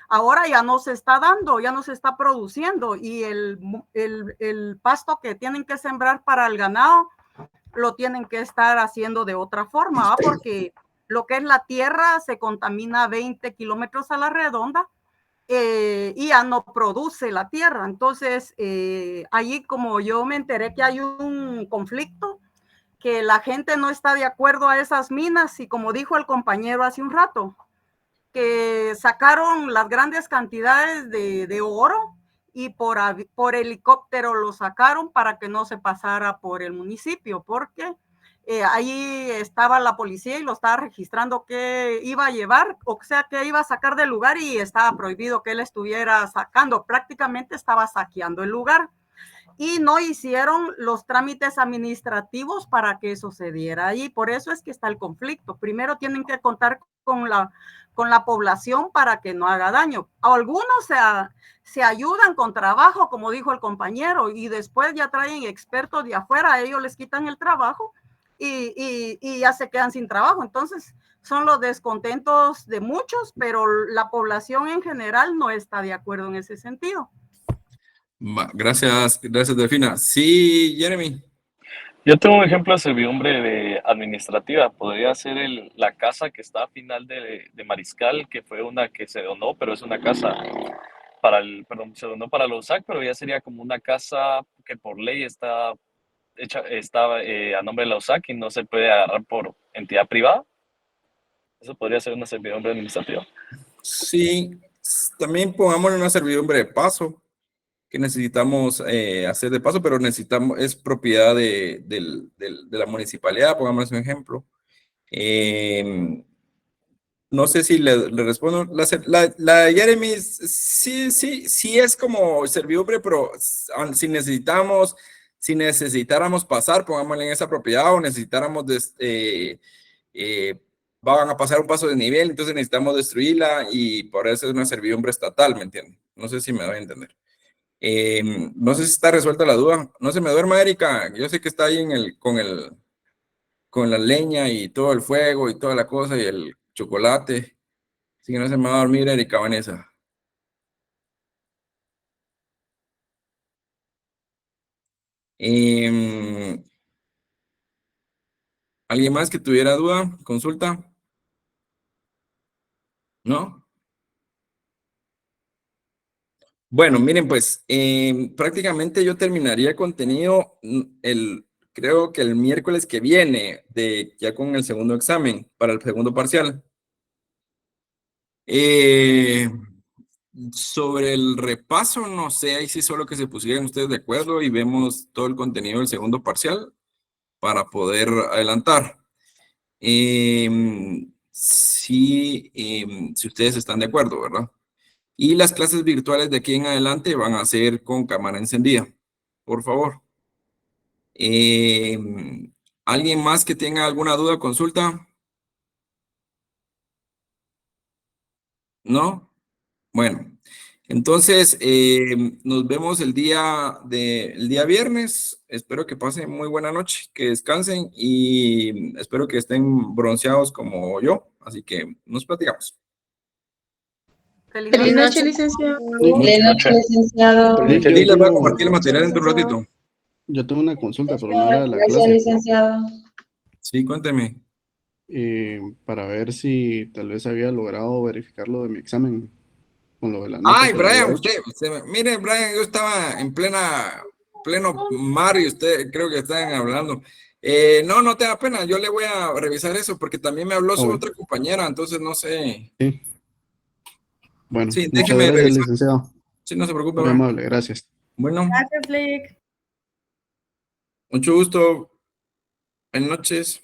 Ahora ya no se está dando, ya no se está produciendo, y el pasto que tienen que sembrar para el ganado lo tienen que estar haciendo de otra forma, ¿va? Porque lo que es la tierra se contamina 20 kilómetros a la redonda, y ya no produce la tierra. Entonces, allí como yo me enteré que hay un conflicto, que la gente no está de acuerdo a esas minas, y como dijo el compañero hace un rato, que sacaron las grandes cantidades de oro, y por helicóptero lo sacaron para que no se pasara por el municipio, porque ahí estaba la policía y lo estaba registrando que iba a llevar, o sea, que iba a sacar del lugar, y estaba prohibido que él estuviera sacando, prácticamente estaba saqueando el lugar, y no hicieron los trámites administrativos para que eso se diera ahí. Por eso es que está el conflicto. Primero tienen que contar con la población para que no haga daño. Algunos se ayudan con trabajo, como dijo el compañero, y después ya traen expertos de afuera, ellos les quitan el trabajo y ya se quedan sin trabajo. Entonces, son los descontentos de muchos, pero la población en general no está de acuerdo en ese sentido. Gracias, Delfina. Sí, Jeremy. Yo tengo un ejemplo de servidumbre administrativa. Podría ser la casa que está a final de Mariscal, que fue una que se donó, pero es una casa se donó para la USAC, pero ya sería como una casa que por ley está a nombre de la USAC y no se puede agarrar por entidad privada. Eso podría ser una servidumbre administrativa. Sí, también pongámosle una servidumbre de paso, que necesitamos hacer de paso, pero es propiedad de la municipalidad, pongamos un ejemplo. No sé si le respondo. La Jeremy, sí es como servidumbre, pero si necesitáramos pasar, pongámosle en esa propiedad, o necesitáramos van a pasar un paso de nivel, entonces necesitamos destruirla, y por eso es una servidumbre estatal, ¿me entienden? No sé si me doy a entender. No sé si está resuelta la duda. No se me duerma, Erika. Yo sé que está ahí con la leña y todo el fuego y toda la cosa y el chocolate. Así que no se me va a dormir, Erika Vanessa. ¿Alguien más que tuviera duda? ¿Consulta? ¿No? Bueno, miren, pues prácticamente yo terminaría el contenido creo que el miércoles que viene, ya con el segundo examen, para el segundo parcial. Sobre el repaso, no sé, ahí sí solo que se pusieran ustedes de acuerdo y vemos todo el contenido del segundo parcial para poder adelantar. Si ustedes están de acuerdo, ¿verdad? Y las clases virtuales de aquí en adelante van a ser con cámara encendida, por favor. ¿Alguien más que tenga alguna duda o consulta? ¿No? Bueno, entonces nos vemos el día viernes. Espero que pasen muy buena noche, que descansen, y espero que estén bronceados como yo. Así que nos platicamos. Feliz noche, licenciado. Feliz noche, licenciado. Feliz, les voy a compartir el material dentro de un ratito. Yo tengo una consulta, pero no era de la Gracias, clase. licenciado. Sí, cuénteme. Para ver si tal vez había logrado verificar lo de mi examen con lo de la nota. Ay, que Brian, había hecho. mire, Brian, yo estaba en pleno mar y usted creo que estaban hablando. No tenga pena, yo le voy a revisar eso porque también me habló su bueno. otra compañera, entonces no sé. Sí. Bueno, Sí, muchas déjeme gracias, revisar. licenciado. Sí, no se preocupe. Muy Brian. amable, gracias. Bueno, Gracias, Lick. mucho gusto. Buenas noches.